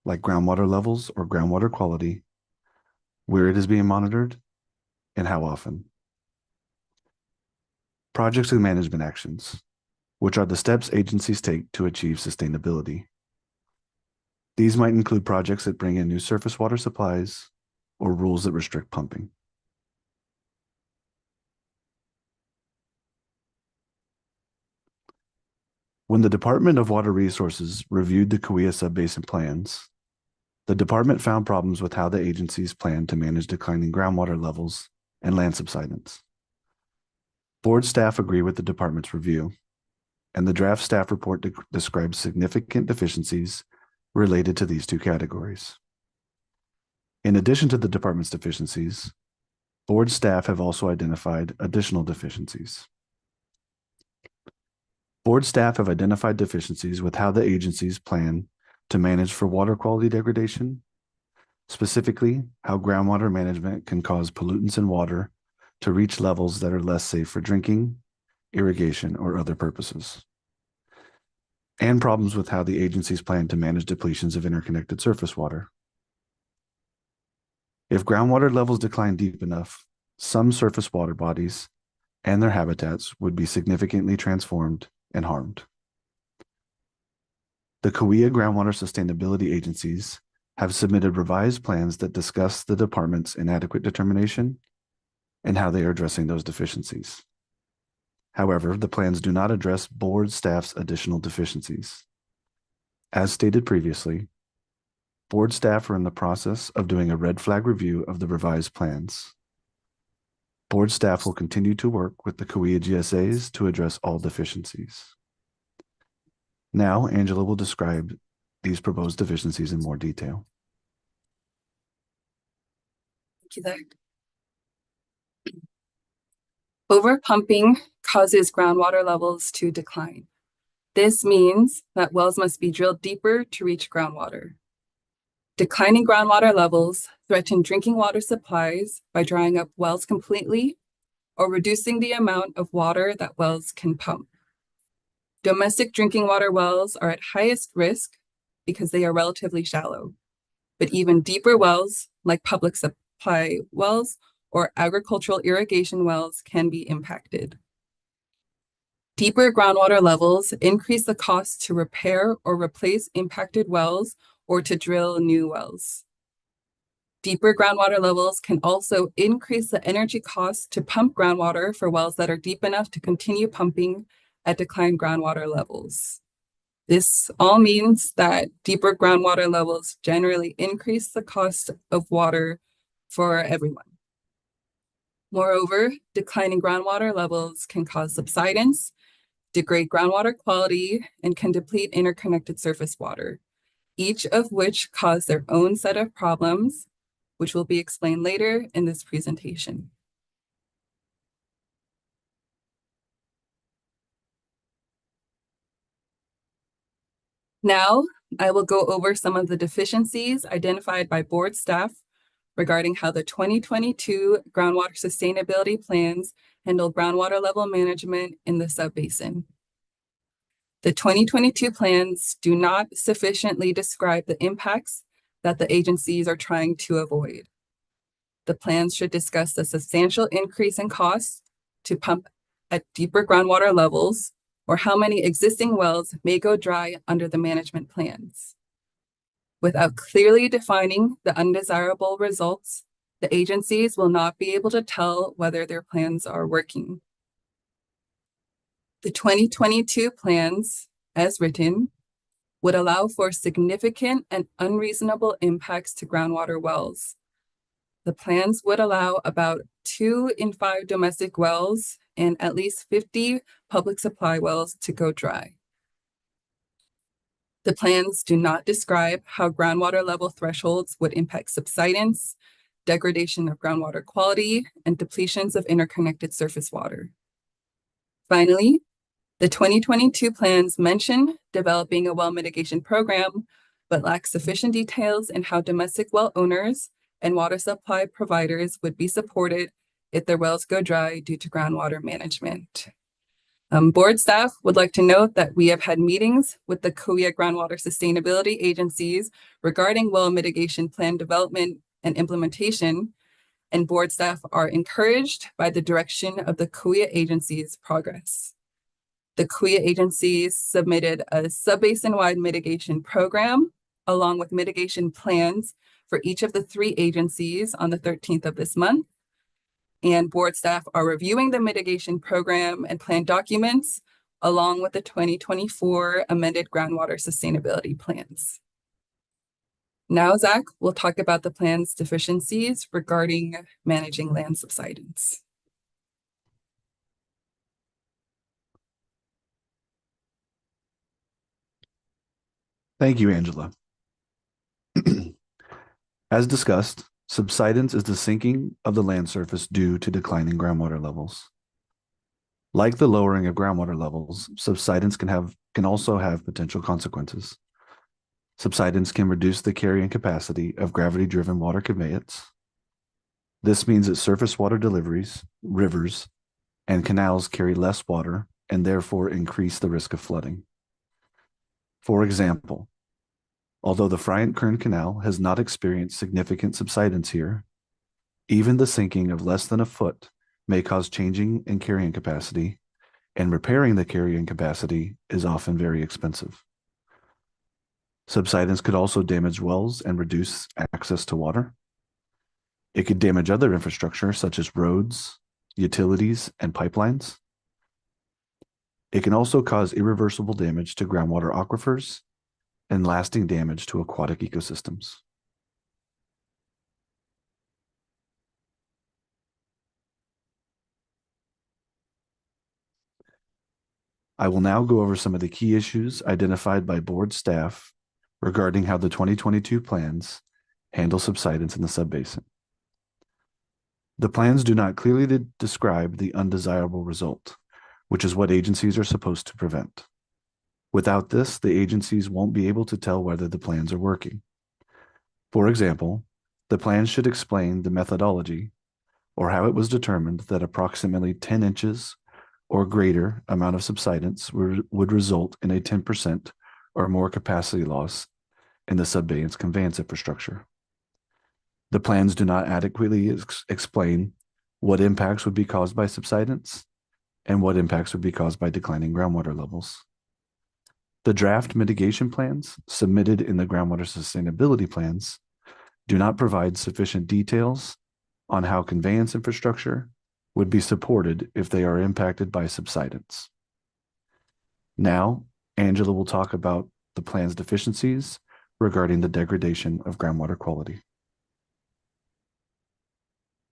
like groundwater levels or groundwater quality, where it is being monitored, and how often. Projects and management actions, which are the steps agencies take to achieve sustainability. These might include projects that bring in new surface water supplies or rules that restrict pumping. When the Department of Water Resources reviewed the Kaweah Subbasin plans, the department found problems with how the agencies plan to manage declining groundwater levels and land subsidence. Board staff agree with the department's review, and the draft staff report describes significant deficiencies related to these two categories. In addition to the department's deficiencies, board staff have also identified additional deficiencies. Board staff have identified deficiencies with how the agencies plan to manage for water quality degradation, specifically how groundwater management can cause pollutants in water to reach levels that are less safe for drinking, irrigation, or other purposes, and problems with how the agencies plan to manage depletions of interconnected surface water. If groundwater levels decline deep enough, some surface water bodies and their habitats would be significantly transformed and harmed. The Kaweah Groundwater Sustainability Agencies have submitted revised plans that discuss the department's inadequate determination and how they are addressing those deficiencies. However, the plans do not address board staff's additional deficiencies. As stated previously, board staff are in the process of doing a red flag review of the revised plans. Board staff will continue to work with the Kaweah GSAs to address all deficiencies. Now, Angela will describe these proposed deficiencies in more detail. Thank you, Zach. Overpumping causes groundwater levels to decline. This means that wells must be drilled deeper to reach groundwater. Declining groundwater levels threaten drinking water supplies by drying up wells completely or reducing the amount of water that wells can pump. Domestic drinking water wells are at highest risk because they are relatively shallow, but even deeper wells, like public supply wells or agricultural irrigation wells, can be impacted. Deeper groundwater levels increase the cost to repair or replace impacted wells or to drill new wells. Deeper groundwater levels can also increase the energy cost to pump groundwater for wells that are deep enough to continue pumping at declined groundwater levels. This all means that deeper groundwater levels generally increase the cost of water for everyone. Moreover, declining groundwater levels can cause subsidence, degrade groundwater quality, and can deplete interconnected surface water, each of which cause their own set of problems, which will be explained later in this presentation. Now, I will go over some of the deficiencies identified by board staff regarding how the 2022 groundwater sustainability plans handle groundwater level management in the subbasin. The 2022 plans do not sufficiently describe the impacts that the agencies are trying to avoid. The plans should discuss the substantial increase in costs to pump at deeper groundwater levels, or how many existing wells may go dry under the management plans. Without clearly defining the undesirable results, the agencies will not be able to tell whether their plans are working. The 2022 plans, as written, would allow for significant and unreasonable impacts to groundwater wells. The plans would allow about 2 in 5 domestic wells and at least 50 public supply wells to go dry. The plans do not describe how groundwater level thresholds would impact subsidence, degradation of groundwater quality, and depletions of interconnected surface water. Finally, the 2022 plans mention developing a well mitigation program, but lack sufficient details in how domestic well owners and water supply providers would be supported if their wells go dry due to groundwater management. Board staff would like to note that we have had meetings with the Kaweah groundwater sustainability agencies regarding well mitigation plan development and implementation, and board staff are encouraged by the direction of the Kaweah agency's progress. The Kaweah agencies submitted a sub-basin-wide mitigation program along with mitigation plans for each of the 3 agencies on the 13th of this month. And board staff are reviewing the mitigation program and plan documents along with the 2024 amended groundwater sustainability plans. Now, Zach will talk about the plan's deficiencies regarding managing land subsidence. Thank you, Angela. As discussed, subsidence is the sinking of the land surface due to declining groundwater levels. Like the lowering of groundwater levels, subsidence can also have potential consequences. Subsidence can reduce the carrying capacity of gravity-driven water conveyance. This means that surface water deliveries, rivers, and canals carry less water and therefore increase the risk of flooding. For example, although the Friant-Kern Canal has not experienced significant subsidence here, even the sinking of less than a foot may cause changing in carrying capacity, and repairing the carrying capacity is often very expensive. Subsidence could also damage wells and reduce access to water. It could damage other infrastructure such as roads, utilities, and pipelines. It can also cause irreversible damage to groundwater aquifers and lasting damage to aquatic ecosystems. I will now go over some of the key issues identified by board staff regarding how the 2022 plans handle subsidence in the subbasin. The plans do not clearly describe the undesirable result, which is what agencies are supposed to prevent. Without this, the agencies won't be able to tell whether the plans are working. For example, the plans should explain the methodology or how it was determined that approximately 10 inches or greater amount of subsidence would result in a 10% or more capacity loss in the subbasin's conveyance infrastructure. The plans do not adequately explain what impacts would be caused by subsidence and what impacts would be caused by declining groundwater levels. The draft mitigation plans submitted in the groundwater sustainability plans do not provide sufficient details on how conveyance infrastructure would be supported if they are impacted by subsidence. Now, Angela will talk about the plan's deficiencies regarding the degradation of groundwater quality.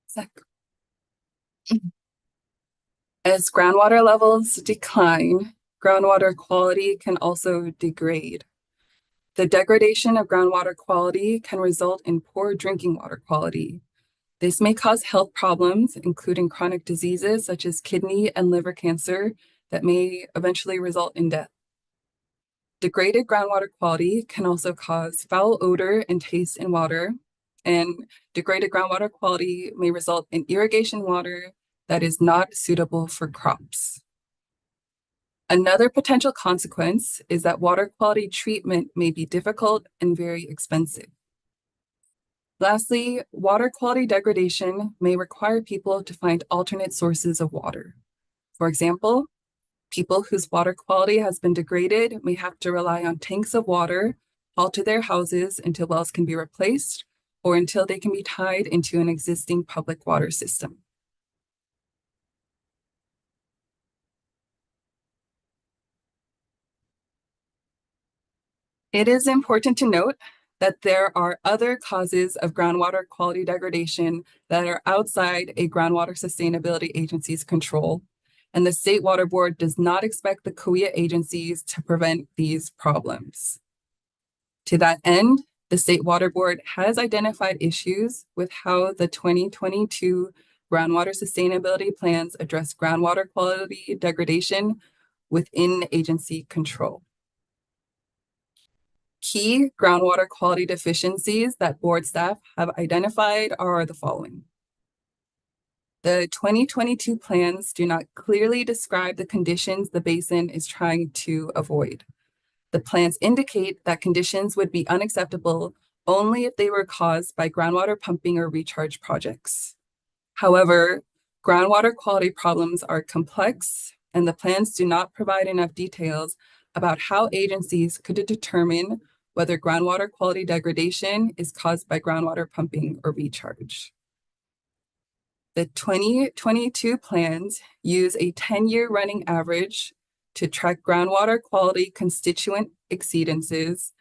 Zach. As groundwater levels decline, groundwater quality can also degrade. The degradation of groundwater quality can result in poor drinking water quality. This may cause health problems, including chronic diseases such as kidney and liver cancer that may eventually result in death. Degraded groundwater quality can also cause foul odor and taste in water, and degraded groundwater quality may result in irrigation water that is not suitable for crops. Another potential consequence is that water quality treatment may be difficult and very expensive. Lastly, water quality degradation may require people to find alternate sources of water. For example, people whose water quality has been degraded may have to rely on tanks of water hauled to their houses until wells can be replaced or until they can be tied into an existing public water system. It is important to note that there are other causes of groundwater quality degradation that are outside a groundwater sustainability agency's control, and the State Water Board does not expect the Kaweah agencies to prevent these problems. To that end, the State Water Board has identified issues with how the 2022 groundwater sustainability plans address groundwater quality degradation within agency control. Key groundwater quality deficiencies that board staff have identified are the following. The 2022 plans do not clearly describe the conditions the basin is trying to avoid. The plans indicate that conditions would be unacceptable only if they were caused by groundwater pumping or recharge projects. However, groundwater quality problems are complex, and the plans do not provide enough details about how agencies could determine whether groundwater quality degradation is caused by groundwater pumping or recharge. The 2022 plans use a 10-year running average to track groundwater quality constituent exceedances,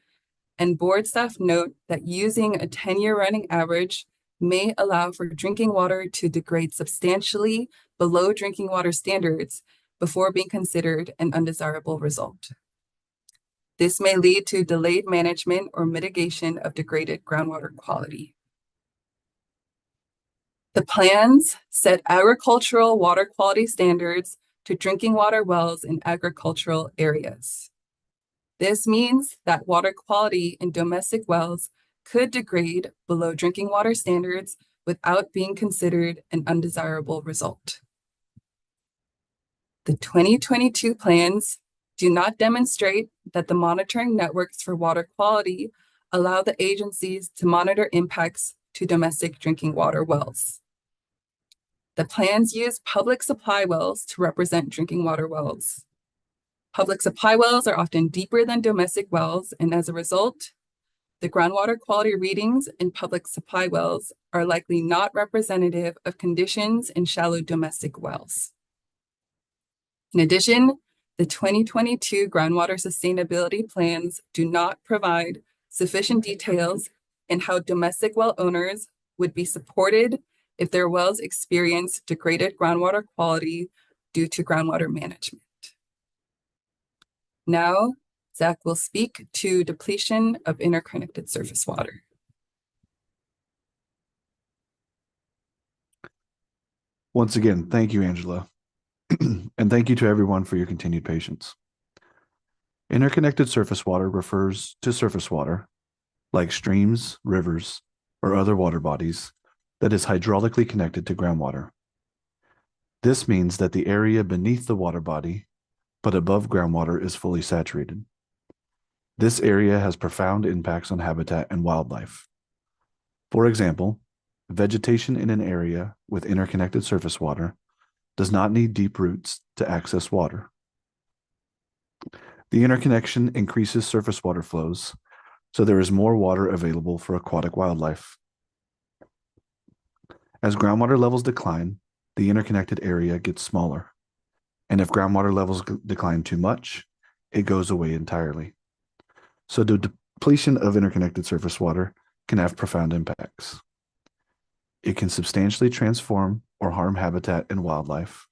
and board staff note that using a 10-year running average may allow for drinking water to degrade substantially below drinking water standards before being considered an undesirable result. This may lead to delayed management or mitigation of degraded groundwater quality. The plans set agricultural water quality standards to drinking water wells in agricultural areas. This means that water quality in domestic wells could degrade below drinking water standards without being considered an undesirable result. The 2022 plans do not demonstrate that the monitoring networks for water quality allow the agencies to monitor impacts to domestic drinking water wells. The plans use public supply wells to represent drinking water wells. Public supply wells are often deeper than domestic wells, and as a result, the groundwater quality readings in public supply wells are likely not representative of conditions in shallow domestic wells. In addition, the 2022 groundwater sustainability plans do not provide sufficient details in how domestic well owners would be supported if their wells experience degraded groundwater quality due to groundwater management. Now, Zach will speak to depletion of interconnected surface water. Once again, thank you, Angela. And thank you to everyone for your continued patience. Interconnected surface water refers to surface water, like streams, rivers, or other water bodies, that is hydraulically connected to groundwater. This means that the area beneath the water body, but above groundwater, is fully saturated. This area has profound impacts on habitat and wildlife. For example, vegetation in an area with interconnected surface water does not need deep roots to access water. The interconnection increases surface water flows, so there is more water available for aquatic wildlife. As groundwater levels decline, the interconnected area gets smaller. And if groundwater levels decline too much, it goes away entirely. So the depletion of interconnected surface water can have profound impacts. It can substantially transform or harm habitat and wildlife.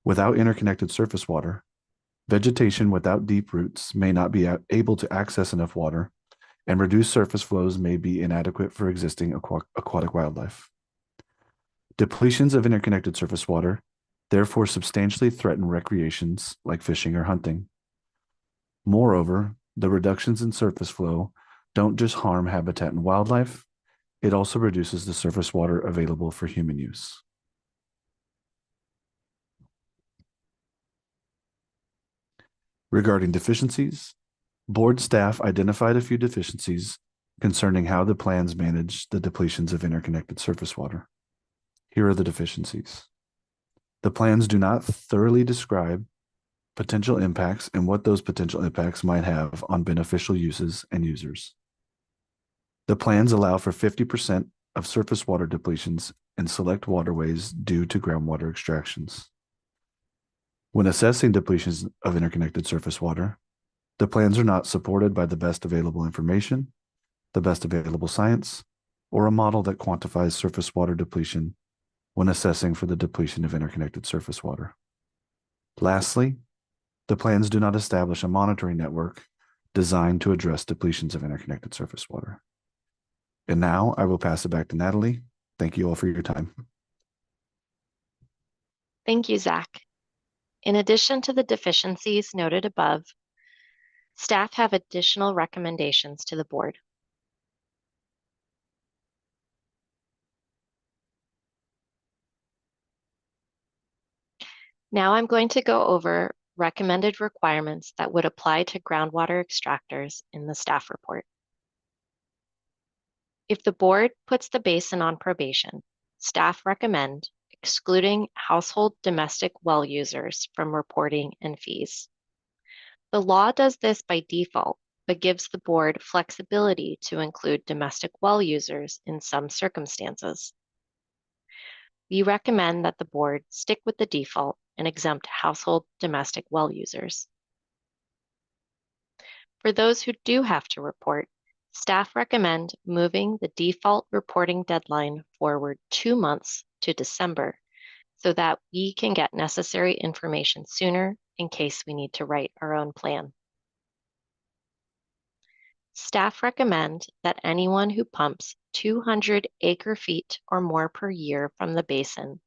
Without interconnected surface water, vegetation without deep roots may not be able to access enough water, and reduced surface flows may be inadequate for existing aquatic wildlife. Depletions of interconnected surface water therefore substantially threaten recreations like fishing or hunting. Moreover, the reductions in surface flow don't just harm habitat and wildlife, it also reduces the surface water available for human use. Regarding deficiencies, board staff identified a few deficiencies concerning how the plans manage the depletions of interconnected surface water. Here are the deficiencies. The plans do not thoroughly describe potential impacts and what those potential impacts might have on beneficial uses and users. The plans allow for 50% of surface water depletions in select waterways due to groundwater extractions. When assessing depletions of interconnected surface water, the plans are not supported by the best available information, the best available science, or a model that quantifies surface water depletion when assessing for the depletion of interconnected surface water. Lastly, the plans do not establish a monitoring network designed to address depletions of interconnected surface water. And now I will pass it back to Natalie. Thank you all for your time. Thank you, Zach. In addition to the deficiencies noted above, staff have additional recommendations to the board. Now I'm going to go over recommended requirements that would apply to groundwater extractors in the staff report. If the board puts the basin on probation, staff recommend excluding household domestic well users from reporting and fees. The law does this by default, but gives the board flexibility to include domestic well users in some circumstances. We recommend that the board stick with the default and exempt household domestic well users. For those who do have to report, staff recommend moving the default reporting deadline forward 2 months to December so that we can get necessary information sooner in case we need to write our own plan. Staff recommend that anyone who pumps 200 acre-feet or more per year from the basin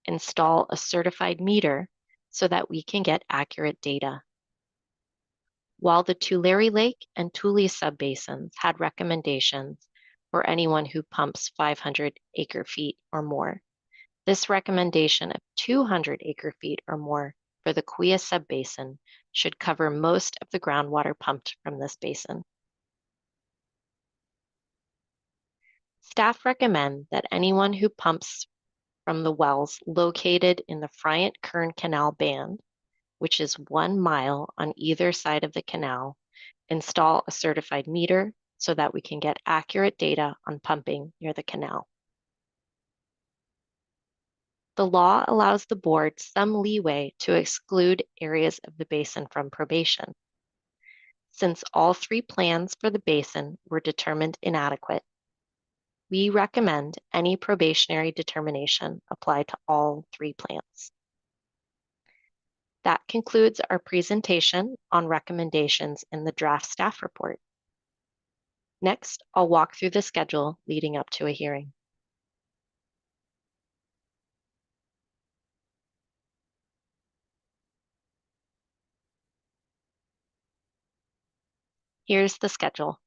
install a certified meter so that we can get accurate data. While the Tulare Lake and Tule subbasins had recommendations for anyone who pumps 500 acre-feet or more, this recommendation of 200 acre-feet or more for the Kaweah Subbasin should cover most of the groundwater pumped from this basin. Staff recommend that anyone who pumps from the wells located in the Friant-Kern Canal Band, which is 1 mile on either side of the canal, install a certified meter so that we can get accurate data on pumping near the canal. The law allows the board some leeway to exclude areas of the basin from probation. Since all 3 plans for the basin were determined inadequate, we recommend any probationary determination apply to all 3 plans. That concludes our presentation on recommendations in the draft staff report. Next, I'll walk through the schedule leading up to a hearing. Here's the schedule.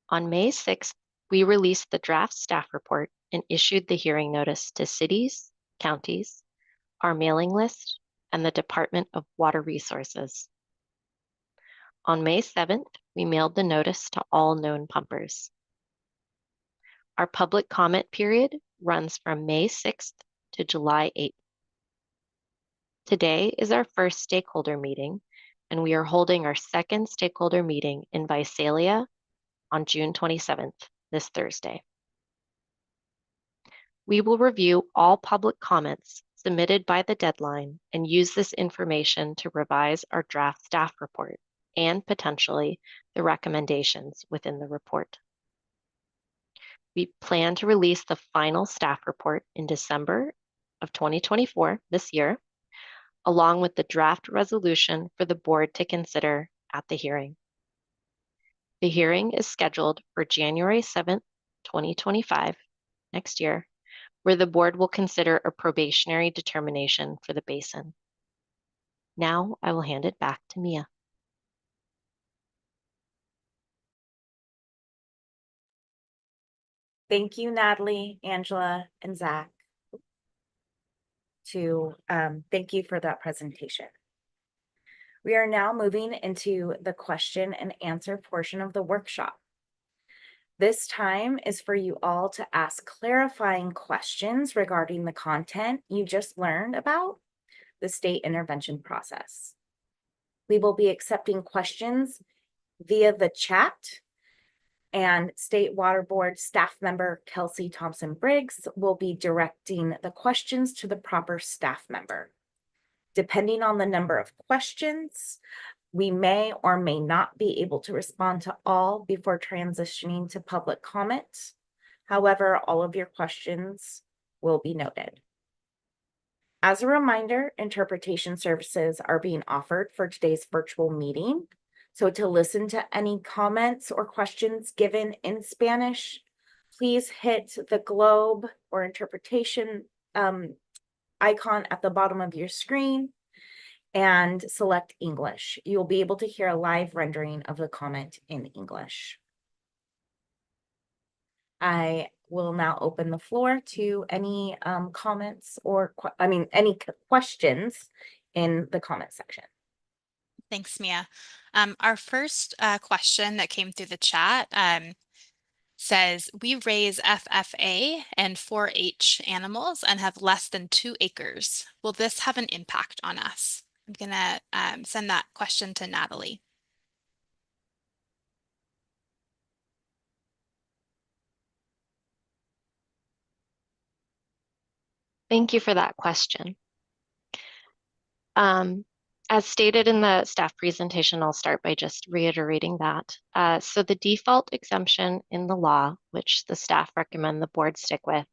On May 6th, we released the draft staff report and issued the hearing notice to cities, counties, our mailing list, and the Department of Water Resources. On May 7th, we mailed the notice to all known pumpers. Our public comment period runs from May 6th to July 8th. Today is our first stakeholder meeting, and we are holding our second stakeholder meeting in Visalia on June 27th, this Thursday. We will review all public comments submitted by the deadline and use this information to revise our draft staff report and potentially the recommendations within the report. We plan to release the final staff report in December of 2024, this year, along with the draft resolution for the board to consider at the hearing. The hearing is scheduled for January 7th, 2025, next year, where the board will consider a probationary determination for the basin. Now I will hand it back to Mia. Thank you, Natalie, Angela, and Zach. Thank you for that presentation. We are now moving into the question and answer portion of the workshop. This time is for you all to ask clarifying questions regarding the content you just learned about the state intervention process. We will be accepting questions via the chat, and State Water Board staff member Kelsey Thompson-Briggs will be directing the questions to the proper staff member. Depending on the number of questions, we may or may not be able to respond to all before transitioning to public comment. However, all of your questions will be noted. As a reminder, interpretation services are being offered for today's virtual meeting. So to listen to any comments or questions given in Spanish, please hit the globe or interpretation icon at the bottom of your screen and select English. You'll be able to hear a live rendering of the comment in English. I will now open the floor to any comments or any questions in the comment section. Thanks, Mia. Our first question that came through the chat says, we raise FFA and 4-H animals and have less than 2 acres. Will this have an impact on us? I'm gonna send that question to Natalie. Thank you for that question. As stated in the staff presentation, I'll start by just reiterating that. So the default exemption in the law, which the staff recommend the board stick with,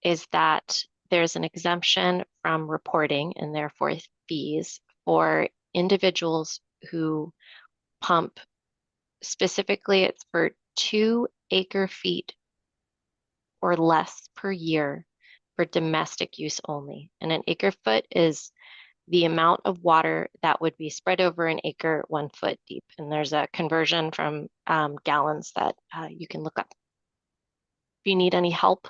is that there's an exemption from reporting and therefore fees for individuals who pump, specifically it's for 2 acre-feet or less per year for domestic use only. And an acre-foot is the amount of water that would be spread over an acre 1 foot deep. And there's a conversion from gallons that you can look up. If you need any help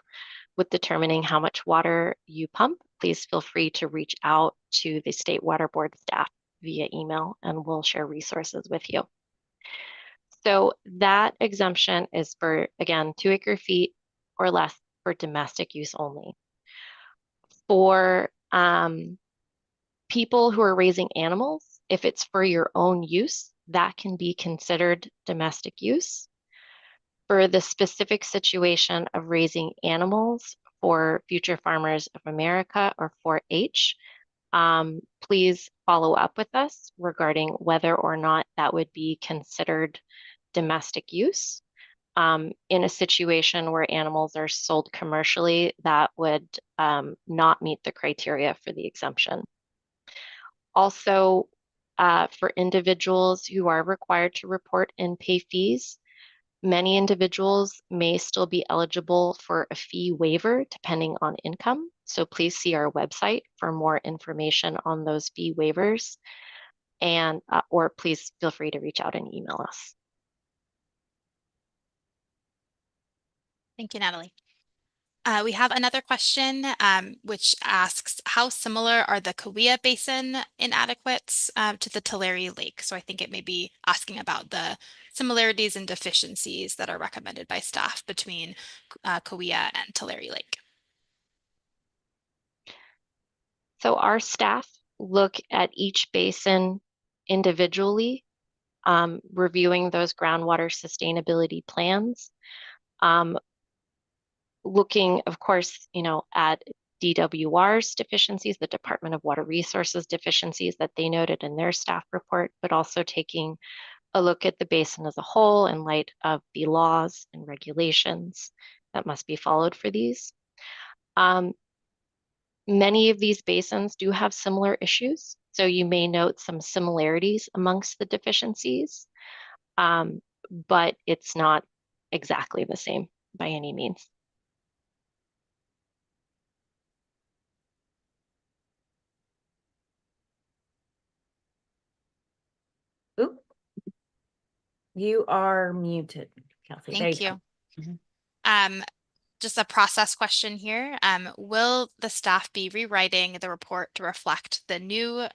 with determining how much water you pump, please feel free to reach out to the State Water Board staff via email, and we'll share resources with you. So that exemption is for, again, 2 acre-feet or less for domestic use only. For people who are raising animals, if it's for your own use, that can be considered domestic use. For the specific situation of raising animals for Future Farmers of America or 4-H, please follow up with us regarding whether or not that would be considered domestic use. In a situation where animals are sold commercially, that would not meet the criteria for the exemption. Also, for individuals who are required to report and pay fees, many individuals may still be eligible for a fee waiver depending on income. So please see our website for more information on those fee waivers, and or please feel free to reach out and email us. Thank you, Natalie. We have another question which asks, how similar are the Kaweah Basin inadequates to the Tulare Lake? So I think it may be asking about the similarities and deficiencies that are recommended by staff between Kaweah and Tulare Lake. So our staff look at each basin individually, reviewing those groundwater sustainability plans. Looking, of course, at DWR's deficiencies, the Department of Water Resources deficiencies that they noted in their staff report, but also taking a look at the basin as a whole in light of the laws and regulations that must be followed for these. Many of these basins do have similar issues, so you may note some similarities amongst the deficiencies, but it's not exactly the same by any means. Oop. You are muted, Kelsey. Thank you. just a process question here. Will the staff be rewriting the report to reflect the new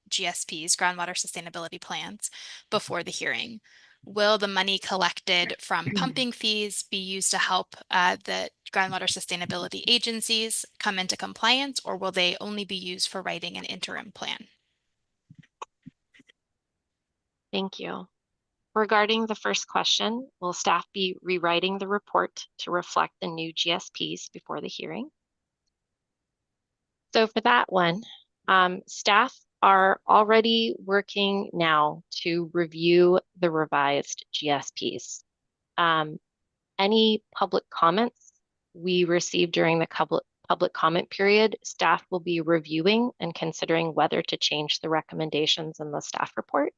GSPs, groundwater sustainability plans, before the hearing? Will the money collected from pumping fees be used to help the groundwater sustainability agencies come into compliance, or will they only be used for writing an interim plan? Thank you. Regarding the first question, will staff be rewriting the report to reflect the new GSPs before the hearing? So for that one, staff are already working now to review the revised GSPs. Any public comments we received during the public comment period, staff will be reviewing and considering whether to change the recommendations in the staff report.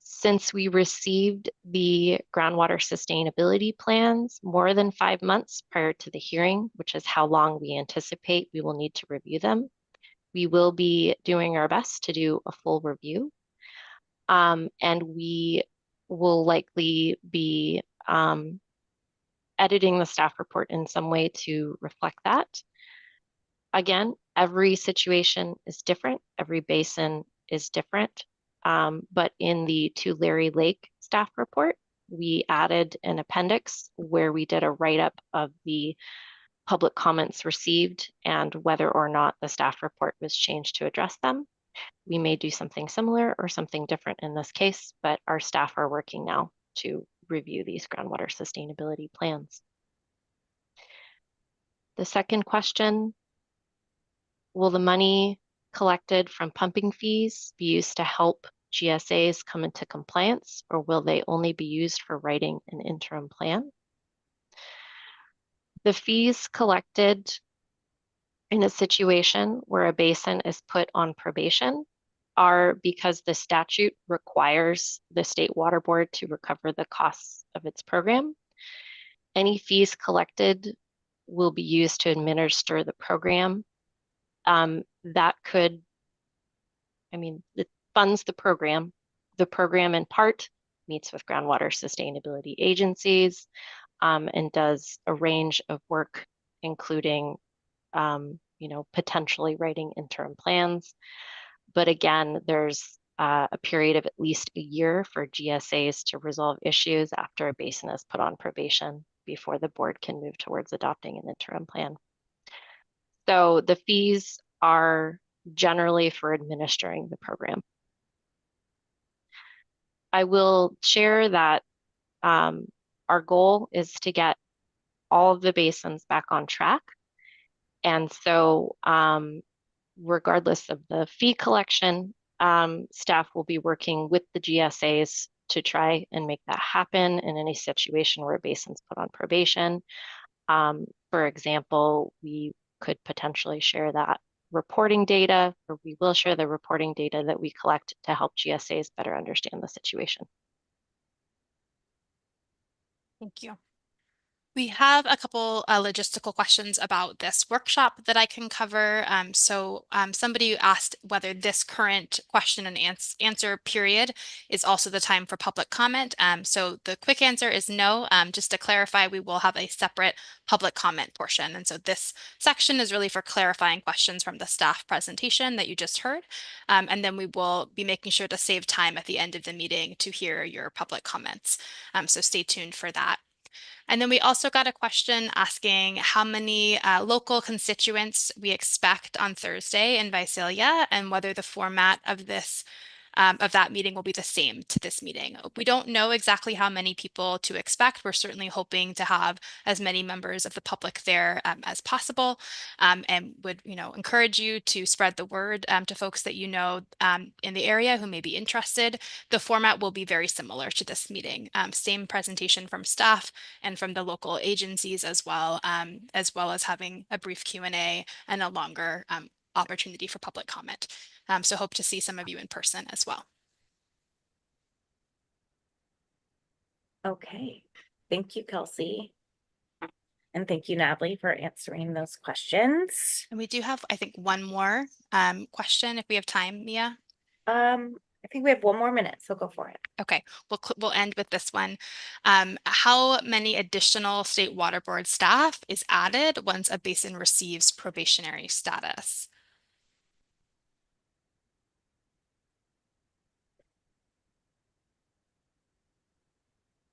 Since we received the groundwater sustainability plans more than 5 months prior to the hearing, which is how long we anticipate we will need to review them, we will be doing our best to do a full review. And we will likely be editing the staff report in some way to reflect that. Again, every situation is different. Every basin is different. But in the Tulare Lake staff report, we added an appendix where we did a write-up of the public comments received and whether or not the staff report was changed to address them. We may do something similar or something different in this case, but our staff are working now to review these groundwater sustainability plans. The second question, will the money collected from pumping fees be used to help GSAs come into compliance, or will they only be used for writing an interim plan? The fees collected in a situation where a basin is put on probation are because the statute requires the State Water Board to recover the costs of its program. Any fees collected will be used to administer the program. That could, it funds the program. The program in part meets with groundwater sustainability agencies and does a range of work, including potentially writing interim plans. But again, there's a period of at least a year for GSAs to resolve issues after a basin is put on probation before the board can move towards adopting an interim plan. So the fees are generally for administering the program. I will share that our goal is to get all of the basins back on track. And so regardless of the fee collection, staff will be working with the GSAs to try and make that happen in any situation where a basin's put on probation. For example, we could potentially share that reporting data, or we will share the reporting data that we collect to help GSAs better understand the situation. Thank you. We have a couple logistical questions about this workshop that I can cover. Somebody asked whether this current question and answer period is also the time for public comment. So the quick answer is no. Just to clarify, we will have a separate public comment portion. And so this section is really for clarifying questions from the staff presentation that you just heard. And then we will be making sure to save time at the end of the meeting to hear your public comments. So stay tuned for that. And then we also got a question asking how many local constituents we expect on Thursday in Visalia and whether the format of this of that meeting will be the same to this meeting. We don't know exactly how many people to expect. We're certainly hoping to have as many members of the public there as possible, and would encourage you to spread the word to folks that in the area who may be interested. The format will be very similar to this meeting. Same presentation from staff and from the local agencies as well as having a brief Q&A and a longer opportunity for public comment. So hope to see some of you in person as well. Okay, thank you, Kelsey. And thank you, Natalie, for answering those questions. And we do have, I think, one more question if we have time, Mia. I I think we have 1 more minute, so go for it. Okay, we'll end with this one. How many additional State Water Board staff is added once a basin receives probationary status?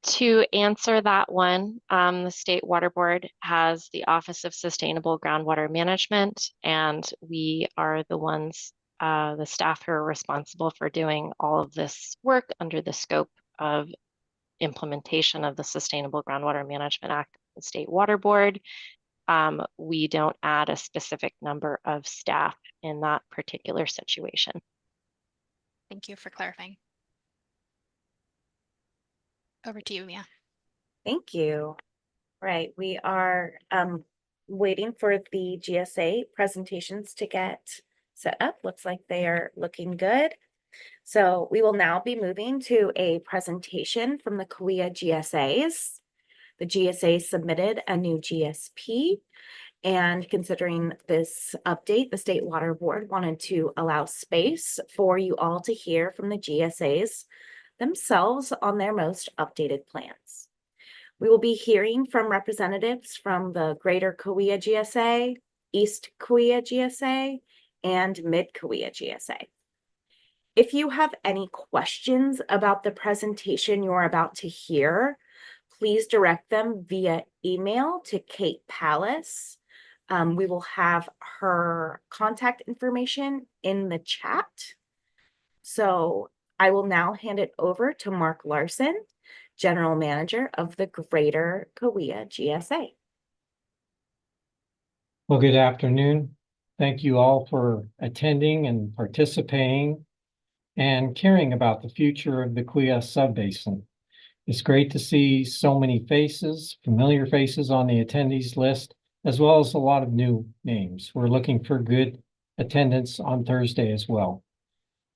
To answer that one, the State Water Board has the Office of Sustainable Groundwater Management, and we are the ones, the staff who are responsible for doing all of this work under the scope of implementation of the Sustainable Groundwater Management Act, the State Water Board. We don't add a specific number of staff in that particular situation. Thank you for clarifying. Over to you, Mia. Thank you. Right, we are waiting for the GSA presentations to get set up. Looks like they are looking good. So we will now be moving to a presentation from the Kaweah GSAs. The GSA submitted a new GSP, and considering this update, the State Water Board wanted to allow space for you all to hear from the GSAs themselves on their most updated plans. We will be hearing from representatives from the Greater Kaweah GSA, East Kaweah GSA, and Mid Kaweah GSA. If you have any questions about the presentation you're about to hear, please direct them via email to Kate Pallas. We will have her contact information in the chat. So I will now hand it over to Mark Larson, General Manager of the Greater Kaweah GSA. Well, good afternoon. Thank you all for attending and participating and caring about the future of the Kaweah Subbasin. It's great to see so many faces, familiar faces on the attendees list, as well as a lot of new names. We're looking for good attendance on Thursday as well.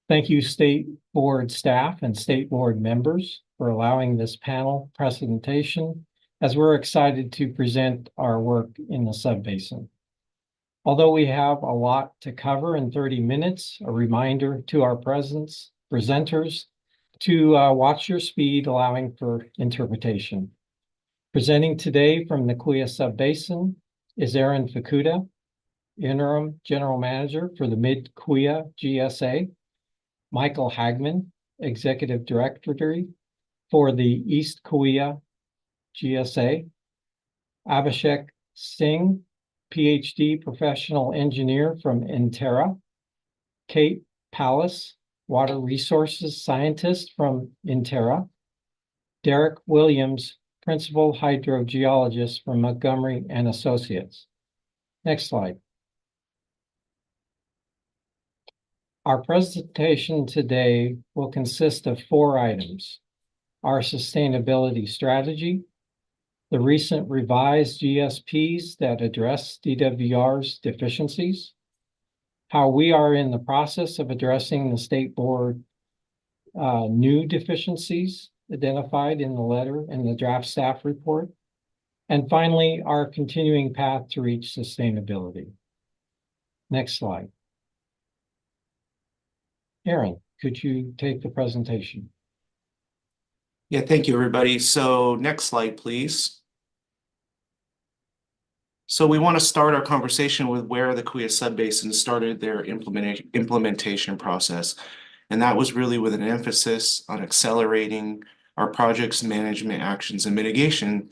Thank you, State Board staff and State Board members for allowing this panel presentation, as we're excited to present our work in the subbasin. Although we have a lot to cover in 30 minutes, a reminder to our presenters to watch your speed, allowing for interpretation. Presenting today from the Kaweah Subbasin is Aaron Fukuda, Interim General Manager for the Mid Kaweah GSA, Michael Hagman, Executive Director for the East Kaweah GSA, Abhishek Singh, PhD Professional Engineer from Intera, Kate Pallas, Water Resources Scientist from Intera, Derek Williams, Principal Hydrogeologist from Montgomery and Associates. Next slide. Our presentation today will consist of 4 items: our sustainability strategy, the recent revised GSPs that address DWR's deficiencies, how we are in the process of addressing the State Board new deficiencies identified in the letter and the draft staff report, and finally, our continuing path to reach sustainability. Next slide. Aaron, could you take the presentation? Yeah, thank you, everybody. So next slide, please. So we want to start our conversation with where the Kaweah Subbasin started their implementation process. And that was really with an emphasis on accelerating our project's management actions and mitigation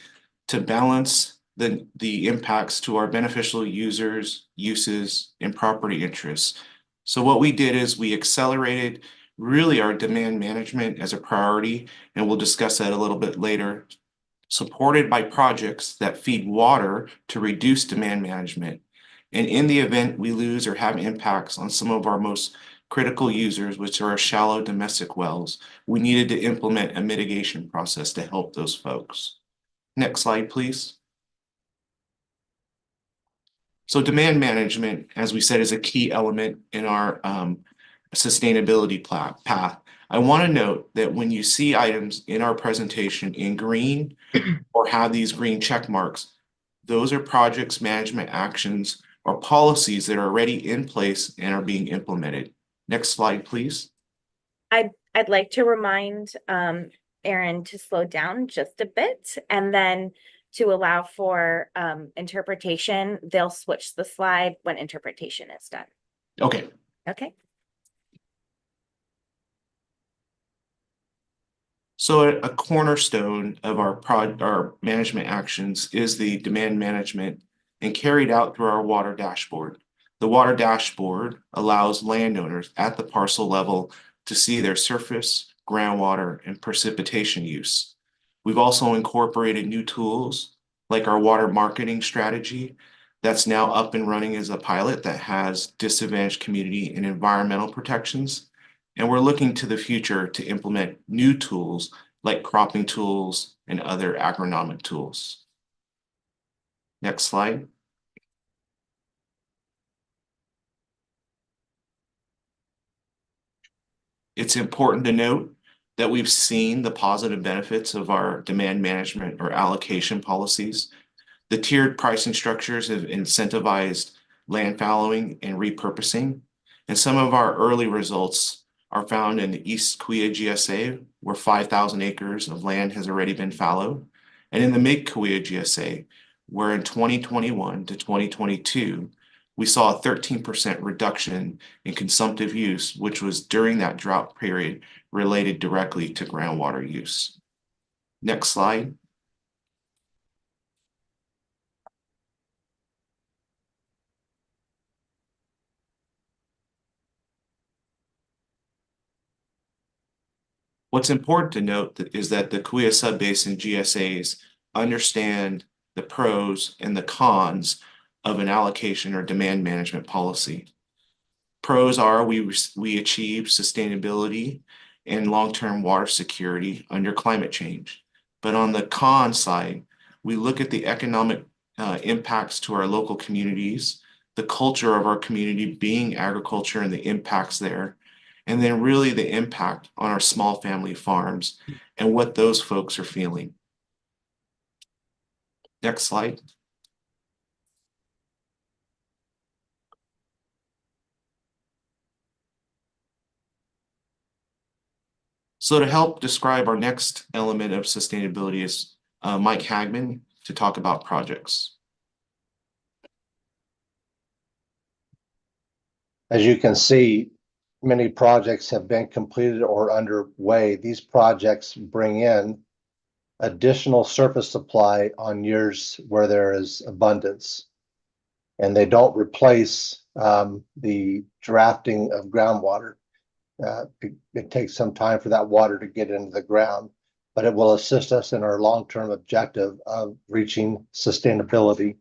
to balance the impacts to our beneficial users, uses, and property interests. So what we did is we accelerated really our demand management as a priority, and we'll discuss that a little bit later, supported by projects that feed water to reduce demand management. And in the event we lose or have impacts on some of our most critical users, which are our shallow domestic wells, we needed to implement a mitigation process to help those folks. Next slide, please. So demand management, as we said, is a key element in our sustainability path. I want to note that when you see items in our presentation in green or have these green check marks, those are projects management actions or policies that are already in place and are being implemented. Next slide, please. I'd like to remind Aaron to slow down just a bit, and then to allow for interpretation, they'll switch the slide when interpretation is done. Okay. Okay. So a cornerstone of our management actions is the demand management and carried out through our water dashboard. The water dashboard allows landowners at the parcel level to see their surface, groundwater, and precipitation use. We've also incorporated new tools like our water marketing strategy that's now up and running as a pilot that has disadvantaged community and environmental protections. And we're looking to the future to implement new tools like cropping tools and other agronomic tools. Next slide. It's important to note that we've seen the positive benefits of our demand management or allocation policies. The tiered pricing structures have incentivized land fallowing and repurposing. And some of our early results are found in the East Kaweah GSA, where 5,000 acres of land has already been fallowed, and in the Mid Kaweah GSA, where in 2021 to 2022, we saw a 13% reduction in consumptive use, which was during that drought period related directly to groundwater use. Next slide. What's important to note is that the Kaweah Subbasin GSAs understand the pros and the cons of an allocation or demand management policy. Pros are we achieve sustainability and long-term water security under climate change. But on the con side, we look at the economic impacts to our local communities, the culture of our community being agriculture and the impacts there, and then really the impact on our small family farms and what those folks are feeling. Next slide. So to help describe our next element of sustainability is Mike Hagman to talk about projects. As you can see, many projects have been completed or underway. These projects bring in additional surface supply on years where there is abundance, and they don't replace the drafting of groundwater. It takes some time for that water to get into the ground, but it will assist us in our long-term objective of reaching sustainability.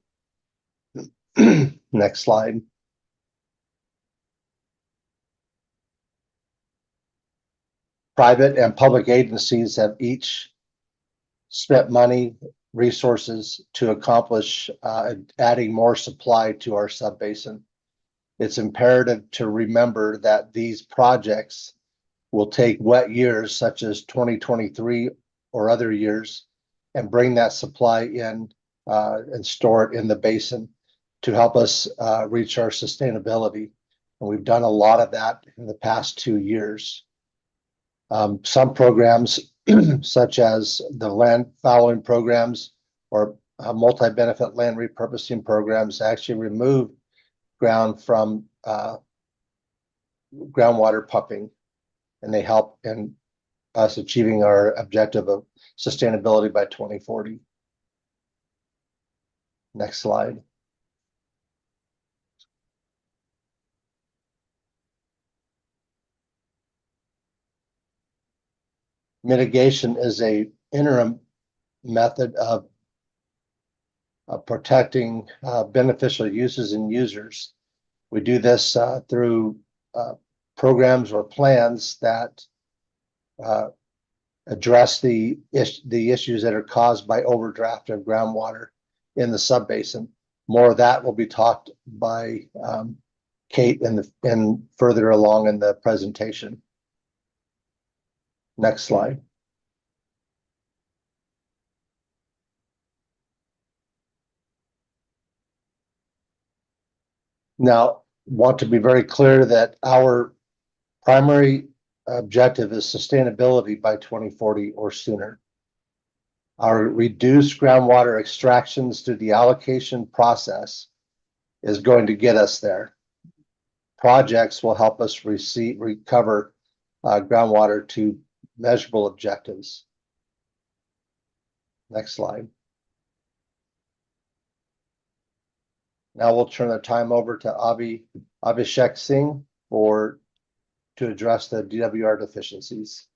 Next slide. Private and public agencies have each spent money, resources to accomplish adding more supply to our subbasin. It's imperative to remember that these projects will take wet years such as 2023 or other years and bring that supply in and store it in the basin to help us reach our sustainability. And we've done a lot of that in the past 2 years. Some programs, such as the land fallowing programs or multi-benefit land repurposing programs, actually remove ground from groundwater pumping, and they help in us achieving our objective of sustainability by 2040. Next slide. Mitigation is a interim method of protecting beneficial uses and users. We do this through programs or plans that address the issues that are caused by overdraft of groundwater in the subbasin. More of that will be talked by Kate and further along in the presentation. Next slide. Now, want to be very clear that our primary objective is sustainability by 2040 or sooner. Our reduced groundwater extractions through the allocation process is going to get us there. Projects will help us recover groundwater to measurable objectives. Next slide. Now we'll turn the time over to Abhishek Singh to address the DWR deficiencies.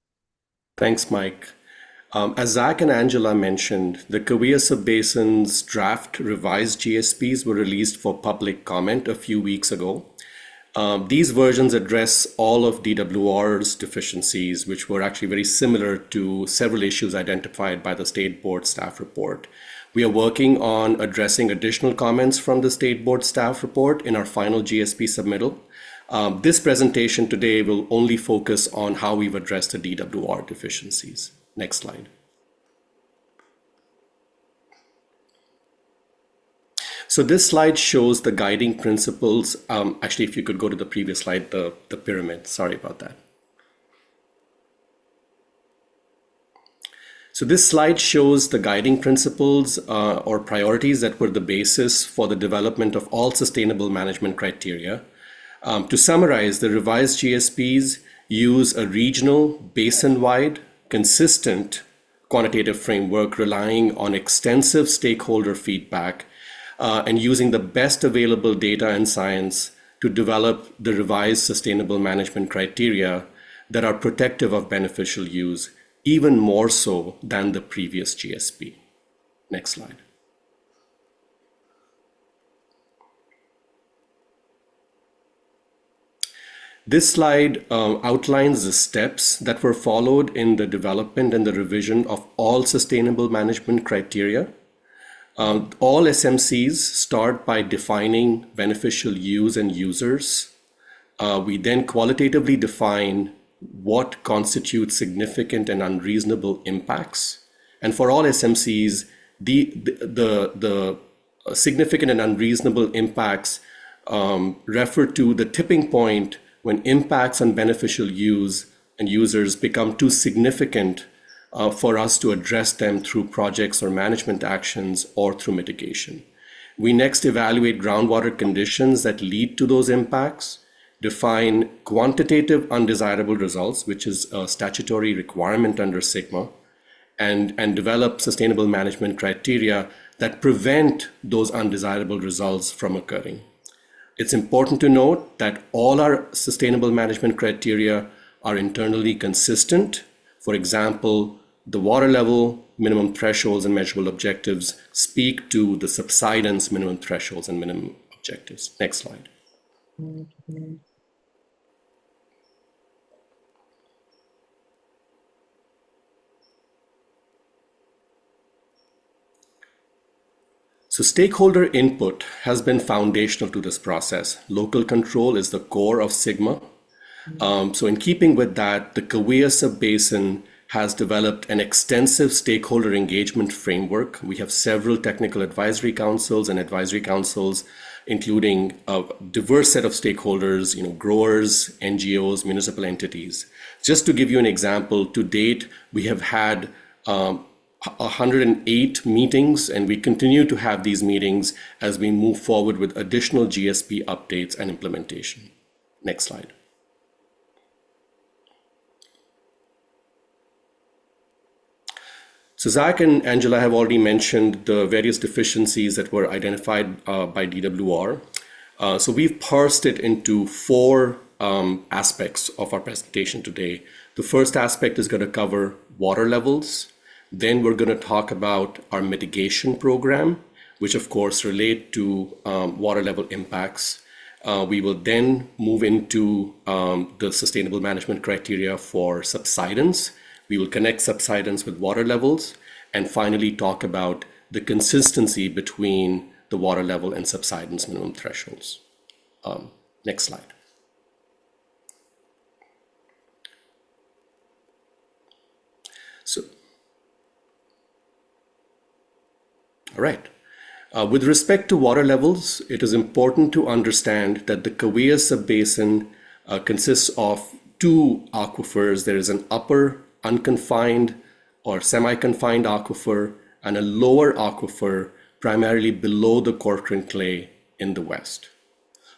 Thanks, Mike. As Zach and Angela mentioned, the Kaweah Subbasin's draft revised GSPs were released for public comment a few weeks ago. These versions address all of DWR's deficiencies, which were actually very similar to several issues identified by the State Board staff report. We are working on addressing additional comments from the State Board staff report in our final GSP submittal. This presentation today will only focus on how we've addressed the DWR deficiencies. Next slide. So this slide shows the guiding principles. Actually, if you could go to the previous slide, the pyramid. Sorry about that. So this slide shows the guiding principles or priorities that were the basis for the development of all sustainable management criteria. To summarize, the revised GSPs use a regional, basin-wide, consistent quantitative framework relying on extensive stakeholder feedback and using the best available data and science to develop the revised sustainable management criteria that are protective of beneficial use, even more so than the previous GSP. Next slide. This slide outlines the steps that were followed in the development and the revision of all sustainable management criteria. All SMCs start by defining beneficial use and users. We then qualitatively define what constitutes significant and unreasonable impacts. And for all SMCs, the significant and unreasonable impacts refer to the tipping point when impacts on beneficial use and users become too significant for us to address them through projects or management actions or through mitigation. We next evaluate groundwater conditions that lead to those impacts, define quantitative undesirable results, which is a statutory requirement under SGMA, and develop sustainable management criteria that prevent those undesirable results from occurring. It's important to note that all our sustainable management criteria are internally consistent. For example, the water level, minimum thresholds, and measurable objectives speak to the subsidence minimum thresholds and minimum objectives. Next slide. So stakeholder input has been foundational to this process. Local control is the core of SGMA. So in keeping with that, the Kaweah Subbasin has developed an extensive stakeholder engagement framework. We have several technical advisory councils and advisory councils, including a diverse set of stakeholders, growers, NGOs, municipal entities. Just to give you an example, to date, we have had 108 meetings, and we continue to have these meetings as we move forward with additional GSP updates and implementation. Next slide. So Zach and Angela have already mentioned the various deficiencies that were identified by DWR. So we've parsed it into four aspects of our presentation today. The first aspect is going to cover water levels. Then we're going to talk about our mitigation program, which of course relate to water level impacts. We will then move into the sustainable management criteria for subsidence. We will connect subsidence with water levels, and finally talk about the consistency between the water level and subsidence minimum thresholds. Next slide. So, all right. With respect to water levels, it is important to understand that the Kaweah Subbasin consists of two aquifers. There is an upper unconfined or semi-confined aquifer and a lower aquifer primarily below the Corcoran clay in the west.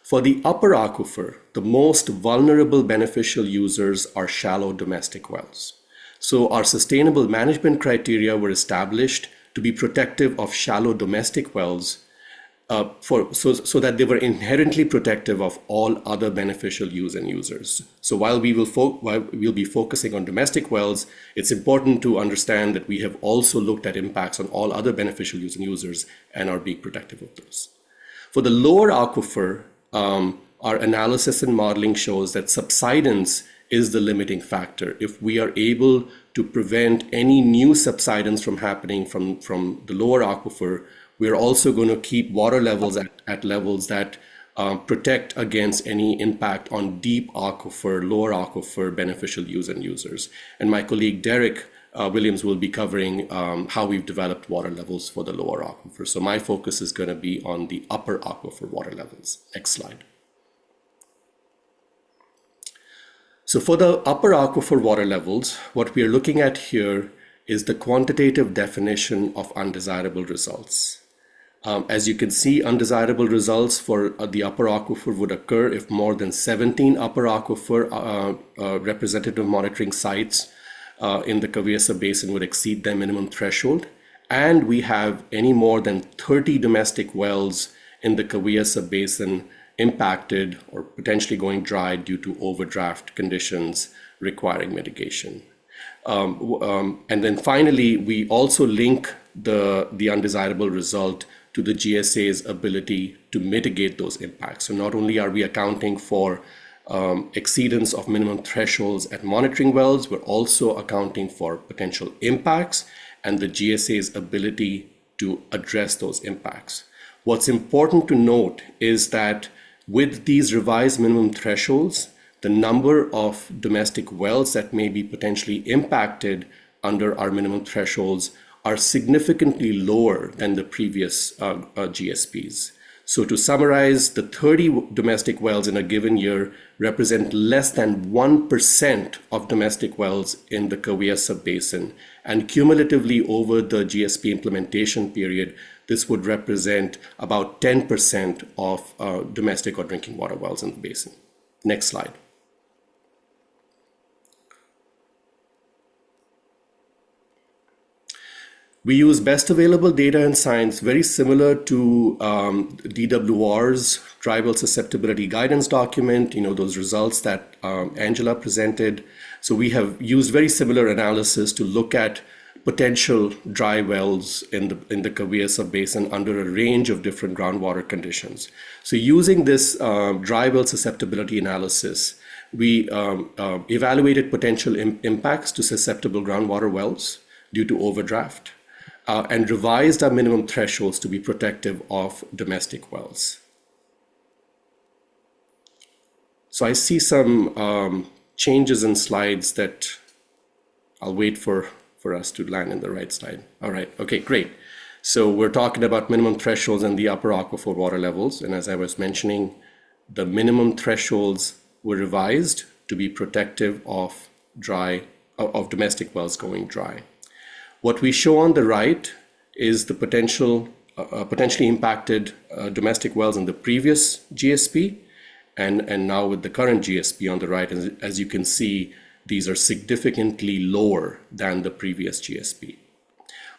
For the upper aquifer, the most vulnerable beneficial users are shallow domestic wells. So our sustainable management criteria were established to be protective of shallow domestic wells so that they were inherently protective of all other beneficial use and users. So while we'll be focusing on domestic wells, it's important to understand that we have also looked at impacts on all other beneficial use and users and are being protective of those. For the lower aquifer, our analysis and modeling shows that subsidence is the limiting factor. If we are able to prevent any new subsidence from happening from the lower aquifer, we're also going to keep water levels at levels that protect against any impact on deep aquifer, lower aquifer beneficial use and users. And my colleague Derek Williams will be covering how we've developed water levels for the lower aquifer. So my focus is going to be on the upper aquifer water levels. Next slide. So for the upper aquifer water levels, what we are looking at here is the quantitative definition of undesirable results. As you can see, undesirable results for the upper aquifer would occur if more than 17 upper aquifer representative monitoring sites in the Kaweah Subbasin would exceed their minimum threshold, and we have any more than 30 domestic wells in the Kaweah Subbasin impacted or potentially going dry due to overdraft conditions requiring mitigation. And then finally, we also link the undesirable result to the GSA's ability to mitigate those impacts. So not only are we accounting for exceedance of minimum thresholds at monitoring wells, we're also accounting for potential impacts and the GSA's ability to address those impacts. What's important to note is that with these revised minimum thresholds, the number of domestic wells that may be potentially impacted under our minimum thresholds are significantly lower than the previous GSPs. So to summarize, the 30 domestic wells in a given year represent less than 1% of domestic wells in the Kaweah Subbasin. And cumulatively over the GSP implementation period, this would represent about 10% of domestic or drinking water wells in the basin. Next slide. We use best available data and science, very similar to DWR's dry well susceptibility guidance document, those results that Angela presented. So we have used very similar analysis to look at potential dry wells in the Kaweah Subbasin under a range of different groundwater conditions. So using this dry well susceptibility analysis, we evaluated potential impacts to susceptible groundwater wells due to overdraft. And revised our minimum thresholds to be protective of domestic wells. So I see some changes in slides that I'll wait for us to land in the right slide. All right, okay, great. So we're talking about minimum thresholds and the upper aquifer water levels. And as I was mentioning, the minimum thresholds were revised to be protective of domestic wells going dry. What we show on the right is the potentially impacted domestic wells in the previous GSP and now with the current GSP on the right. And as you can see, these are significantly lower than the previous GSP.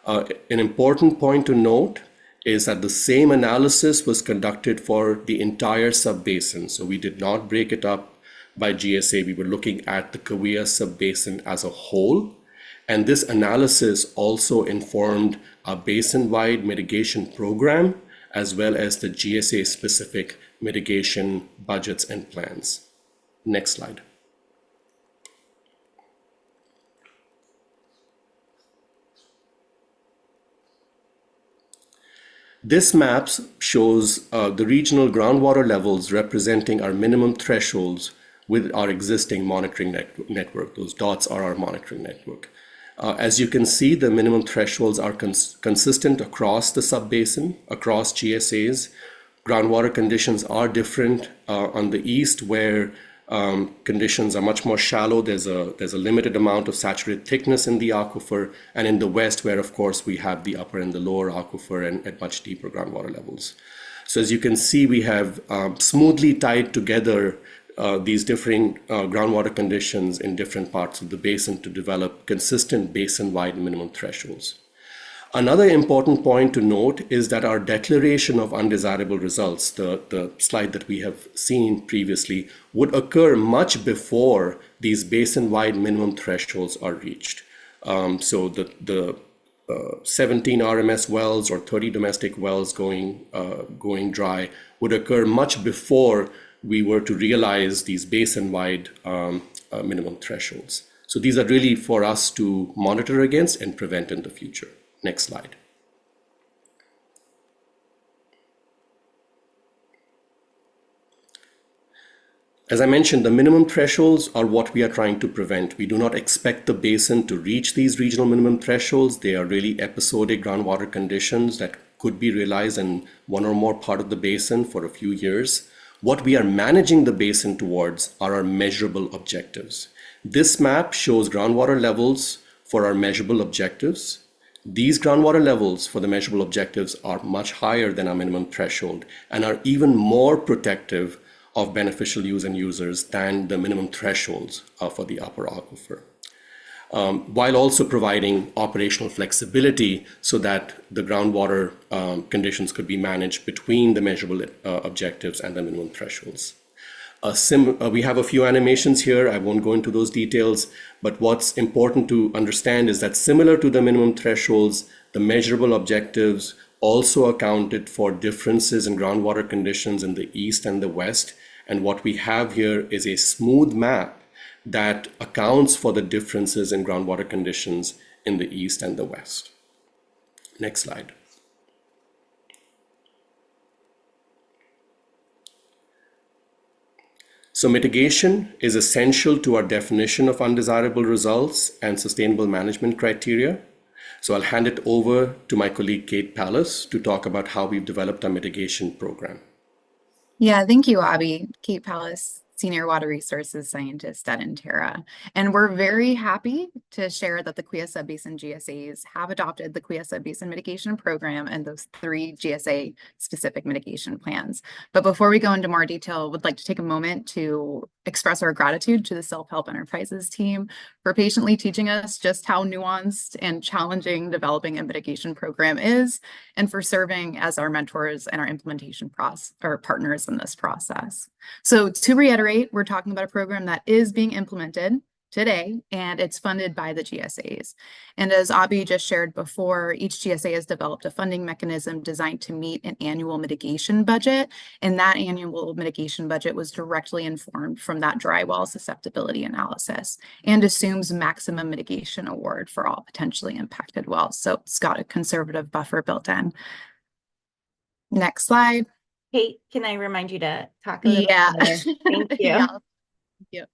An important point to note is that the same analysis was conducted for the entire subbasin. So we did not break it up by GSA. We were looking at the Kaweah Subbasin as a whole. And this analysis also informed a basin-wide mitigation program, as well as the GSA-specific mitigation budgets and plans. Next slide. This map shows the regional groundwater levels representing our minimum thresholds with our existing monitoring network. Those dots are our monitoring network. As you can see, the minimum thresholds are consistent across the subbasin, across GSAs. Groundwater conditions are different on the east, where conditions are much more shallow. There's a limited amount of saturated thickness in the aquifer, and in the west, where of course we have the upper and the lower aquifer and at much deeper groundwater levels. So as you can see, we have smoothly tied together these differing groundwater conditions in different parts of the basin to develop consistent basin-wide minimum thresholds. Another important point to note is that our declaration of undesirable results, the slide that we have seen previously, would occur much before these basin-wide minimum thresholds are reached. So the 17 RMS wells or 30 domestic wells going dry would occur much before we were to realize these basin-wide minimum thresholds. So these are really for us to monitor against and prevent in the future. Next slide. As I mentioned, the minimum thresholds are what we are trying to prevent. We do not expect the basin to reach these regional minimum thresholds. They are really episodic groundwater conditions that could be realized in one or more part of the basin for a few years. What we are managing the basin towards are our measurable objectives. This map shows groundwater levels for our measurable objectives. These groundwater levels for the measurable objectives are much higher than our minimum threshold and are even more protective of beneficial use and users than the minimum thresholds for the upper aquifer, while also providing operational flexibility so that the groundwater conditions could be managed between the measurable objectives and the minimum thresholds. We have a few animations here. I won't go into those details, but what's important to understand is that similar to the minimum thresholds, the measurable objectives also accounted for differences in groundwater conditions in the east and the west. And what we have here is a smooth map that accounts for the differences in groundwater conditions in the east and the west. Next slide. So mitigation is essential to our definition of undesirable results and sustainable management criteria. So I'll hand it over to my colleague Kate Pallas to talk about how we've developed our mitigation program. Yeah, thank you, Abby. Kate Pallas, Senior Water Resources Scientist at Interra. And we're very happy to share that the Kaweah Subbasin GSAs have adopted the Kaweah Subbasin Mitigation Program and those 3 GSA-specific mitigation plans. But before we go into more detail, would like to take a moment to express our gratitude to the Self-Help Enterprises team for patiently teaching us just how nuanced and challenging developing a mitigation program is, and for serving as our mentors and our implementation partners in this process. So to reiterate, we're talking about a program that is being implemented today, and it's funded by the GSAs. And as Abhi just shared before, each GSA has developed a funding mechanism designed to meet an annual mitigation budget, and that annual mitigation budget was directly informed from that dry well susceptibility analysis and assumes maximum mitigation award for all potentially impacted wells. So it's got a conservative buffer built in. Next slide. Kate, can I remind you to talk a little Yeah. louder? Thank you. Yeah. Thank you.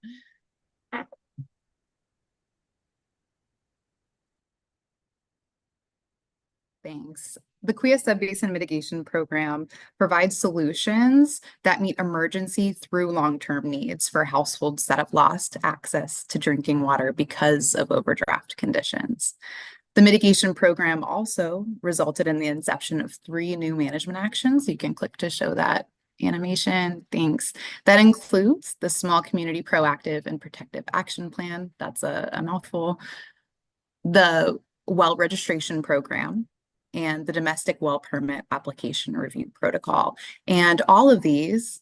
Thanks. The Kaweah Subbasin Mitigation Program provides solutions that meet emergency through long-term needs for households that have lost access to drinking water because of overdraft conditions. The mitigation program also resulted in the inception of 3 new management actions. You can click to show that animation. Thanks. That includes the Small Community Proactive and Protective Action Plan. That's a mouthful. The Well Registration Program, and the Domestic Well Permit Application Review Protocol. And all of these,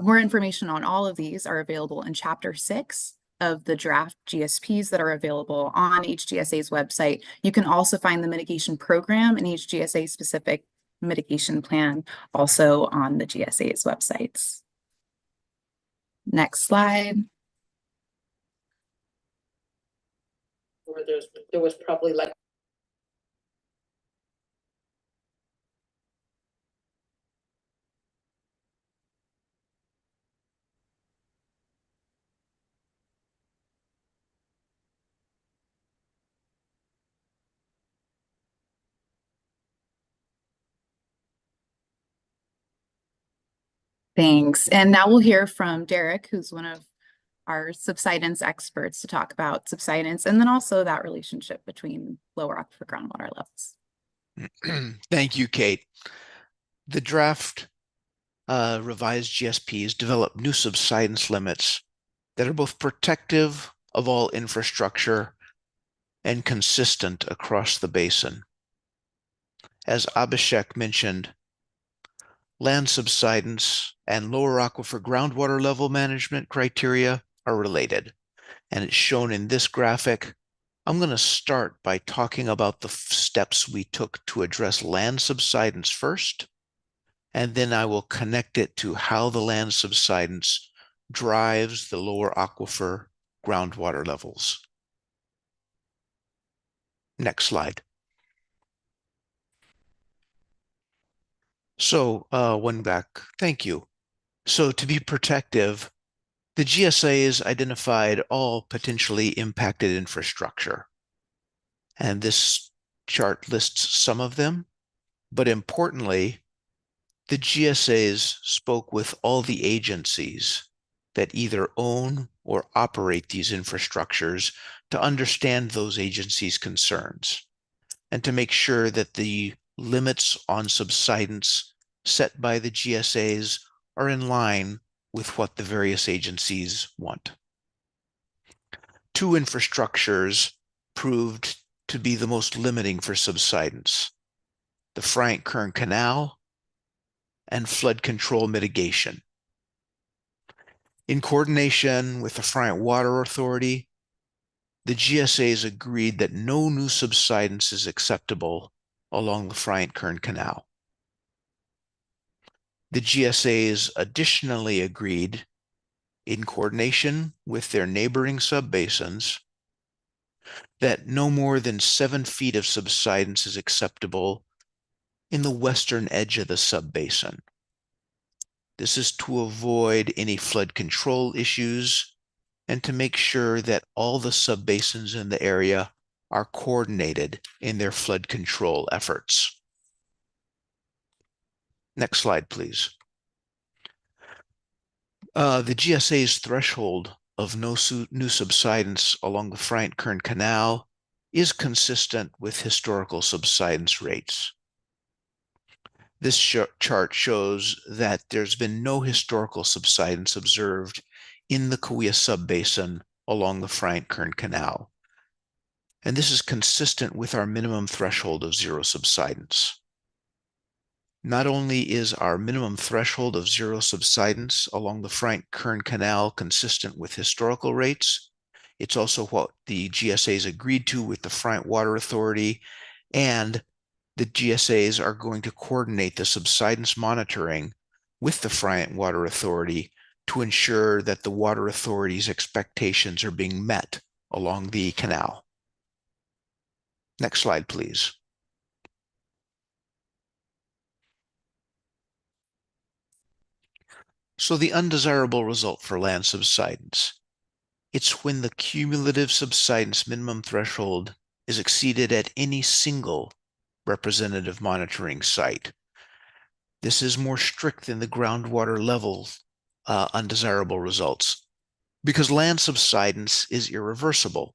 more information on all of these are available in Chapter 6 of the draft GSPs that are available on each GSA's website. You can also find the mitigation program and each GSA specific mitigation plan also on the GSA's websites. Next slide. There was probably like Thanks. And now we'll hear from Derek, who's one of our subsidence experts to talk about subsidence and then also that relationship between lower aquifer groundwater levels. Thank you, Kate. The draft revised GSPs develop new subsidence limits that are both protective of all infrastructure and consistent across the basin. As Abhishek mentioned, land subsidence and lower aquifer groundwater level management criteria are related, and it's shown in this graphic. I'm going to start by talking about the steps we took to address land subsidence first, and then I will connect it to how the land subsidence drives the lower aquifer groundwater levels. Next slide. So one back, thank you. So to be protective, the GSAs identified all potentially impacted infrastructure. And this chart lists some of them, but importantly, the GSAs spoke with all the agencies that either own or operate these infrastructures to understand those agencies' concerns and to make sure that the limits on subsidence set by the GSAs are in line with what the various agencies want. Two infrastructures proved to be the most limiting for subsidence: the Frank-Kern Canal and flood control mitigation. In coordination with the Frank Water Authority, the GSAs agreed that no new subsidence is acceptable along the Frank-Kern Canal. The GSAs additionally agreed, in coordination with their neighboring subbasins, that no more than 7 feet of subsidence is acceptable in the western edge of the subbasin. This is to avoid any flood control issues and to make sure that all the subbasins in the area are coordinated in their flood control efforts. Next slide, please. The GSA's threshold of no new subsidence along the Frank-Kern Canal is consistent with historical subsidence rates. This chart shows that there's been no historical subsidence observed in the Kaweah Subbasin along the Frank-Kern Canal. And this is consistent with our minimum threshold of zero subsidence. Not only is our minimum threshold of zero subsidence along the Frank-Kern Canal consistent with historical rates, it's also what the GSAs agreed to with the Frank Water Authority, and the GSAs are going to coordinate the subsidence monitoring with the Frank Water Authority to ensure that the Water Authority's expectations are being met along the canal. Next slide, please. So the undesirable result for land subsidence, it's when the cumulative subsidence minimum threshold is exceeded at any single representative monitoring site. This is more strict than the groundwater level undesirable results because land subsidence is irreversible.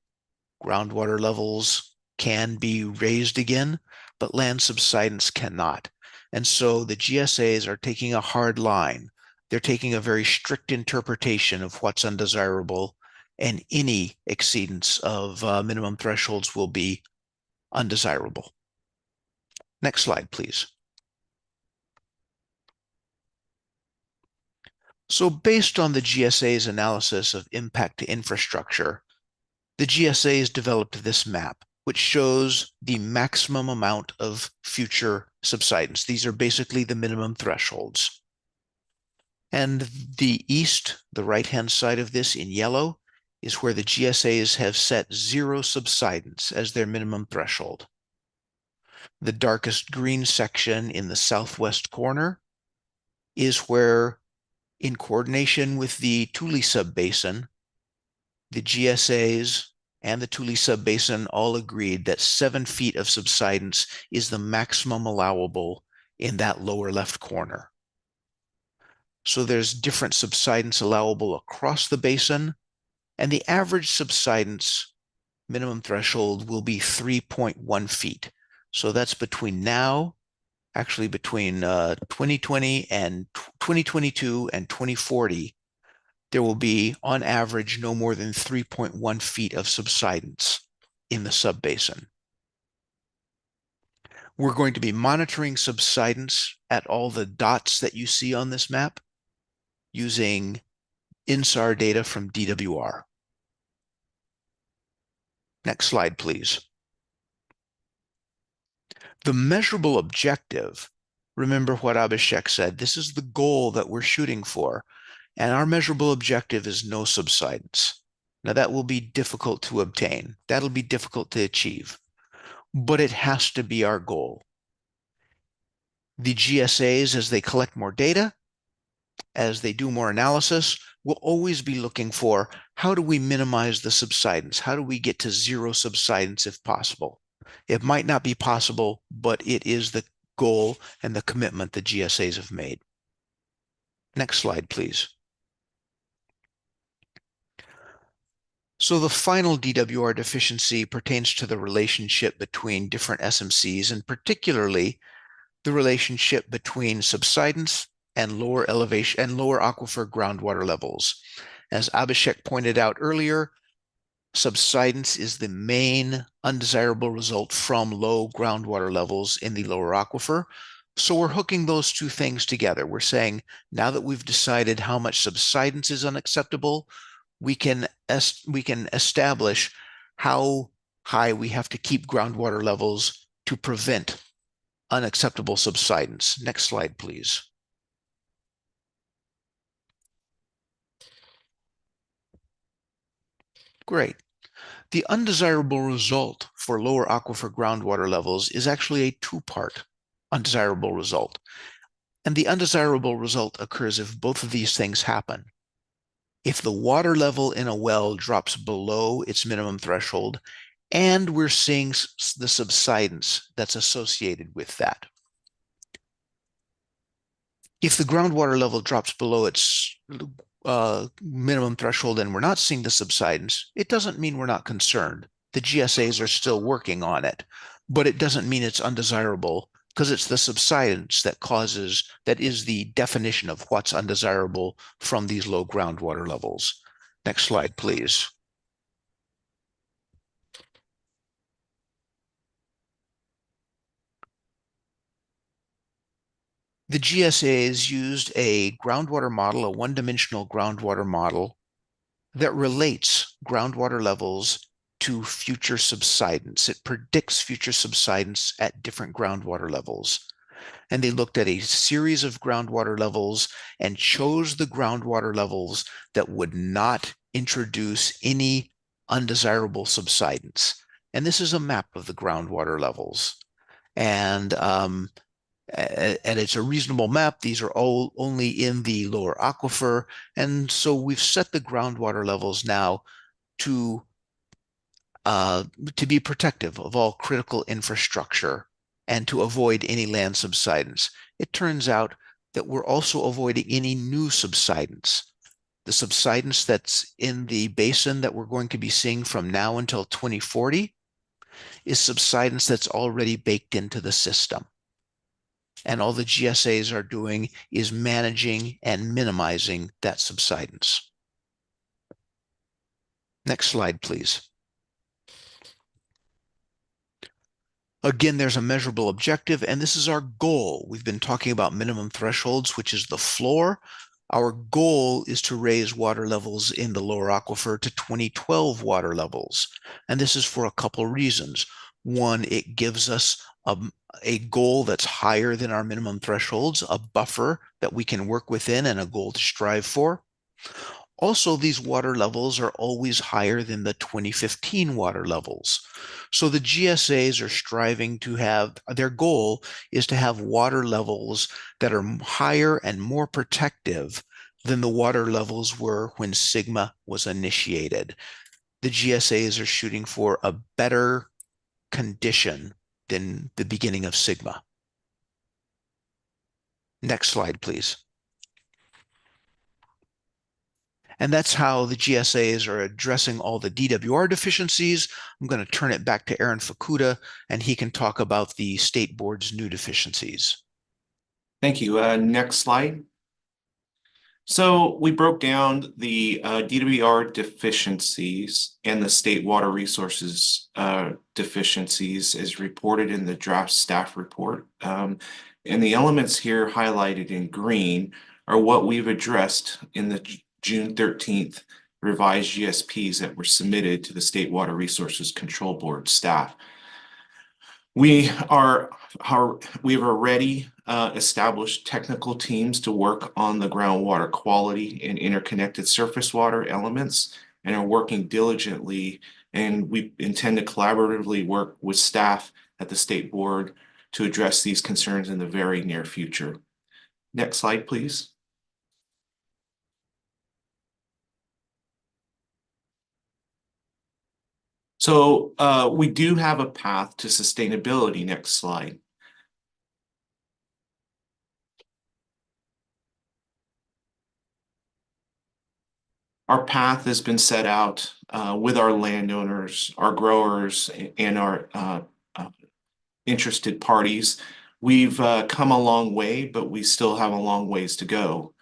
Groundwater levels can be raised again, but land subsidence cannot. And so the GSAs are taking a hard line. They're taking a very strict interpretation of what's undesirable, and any exceedance of minimum thresholds will be undesirable. Next slide, please. So based on the GSA's analysis of impact to infrastructure, the GSAs developed this map, which shows the maximum amount of future subsidence. These are basically the minimum thresholds. And the east, the right-hand side of this in yellow, is where the GSAs have set zero subsidence as their minimum threshold. The darkest green section in the southwest corner is where, in coordination with the Tule Subbasin, the GSAs and the Tule Subbasin all agreed that 7 feet of subsidence is the maximum allowable in that lower left corner. So there's different subsidence allowable across the basin, And the average subsidence minimum threshold will be 3.1 feet. So that's between now, actually between 2020 and 2022 and 2040, there will be on average no more than 3.1 feet of subsidence in the subbasin. We're going to be monitoring subsidence at all the dots that you see on this map using INSAR data from DWR. Next slide, please. The measurable objective, remember what Abhishek said, this is the goal that we're shooting for, and our measurable objective is no subsidence. Now that will be difficult to obtain. That'll be difficult to achieve, but it has to be our goal. The GSAs, as they collect more data, as they do more analysis, will always be looking for how do we minimize the subsidence? How do we get to zero subsidence if possible? It might not be possible, but it is the goal and the commitment the GSAs have made. Next slide, please. So the final DWR deficiency pertains to the relationship between different SMCs, and particularly the relationship between subsidence and lower elevation and lower aquifer groundwater levels. As Abhishek pointed out earlier, subsidence is the main undesirable result from low groundwater levels in the lower aquifer. So we're hooking those two things together. We're saying now that we've decided how much subsidence is unacceptable, we can establish how high we have to keep groundwater levels to prevent unacceptable subsidence. Next slide, please. Great. The undesirable result for lower aquifer groundwater levels is actually a two-part undesirable result. And the undesirable result occurs if both of these things happen. If the water level in a well drops below its minimum threshold, and we're seeing the subsidence that's associated with that. If the groundwater level drops below its minimum threshold and we're not seeing the subsidence, it doesn't mean we're not concerned. The GSAs are still working on it, but it doesn't mean it's undesirable, because it's the subsidence that is the definition of what's undesirable from these low groundwater levels. Next slide, please. The GSAs used a groundwater model, a one-dimensional groundwater model that relates groundwater levels to future subsidence. It predicts future subsidence at different groundwater levels. And they looked at a series of groundwater levels and chose the groundwater levels that would not introduce any undesirable subsidence. And this is a map of the groundwater levels. And it's a reasonable map. These are all only in the lower aquifer. And so we've set the groundwater levels now to be protective of all critical infrastructure and to avoid any land subsidence. It turns out that we're also avoiding any new subsidence. The subsidence that's in the basin that we're going to be seeing from now until 2040 is subsidence that's already baked into the system. And all the GSAs are doing is managing and minimizing that subsidence. Next slide, please. Again, there's a measurable objective, and this is our goal. We've been talking about minimum thresholds, which is the floor. Our goal is to raise water levels in the lower aquifer to 2012 water levels. And this is for a couple reasons. One, it gives us a goal that's higher than our minimum thresholds, a buffer that we can work within and a goal to strive for. Also, these water levels are always higher than the 2015 water levels. So the GSAs are striving to have, their goal is to have water levels that are higher and more protective than the water levels were when Sigma was initiated. The GSAs are shooting for a better condition than the beginning of Sigma. Next slide, please. And that's how the GSAs are addressing all the DWR deficiencies. I'm going to turn it back to Aaron Fukuda, and he can talk about the state board's new deficiencies. Thank you. Next slide. So we broke down the DWR deficiencies and the state water resources deficiencies as reported in the draft staff report. And the elements here highlighted in green are what we've addressed in the June 13th revised GSPs that were submitted to the State Water Resources Control Board staff. We've already established technical teams to work on the groundwater quality and interconnected surface water elements and are working diligently, and we intend to collaboratively work with staff at the state board to address these concerns in the very near future. Next slide, please. So we do have a path to sustainability. Next slide. Our path has been set out with our landowners, our growers, and our interested parties. We've come a long way, but we still have a long ways to go.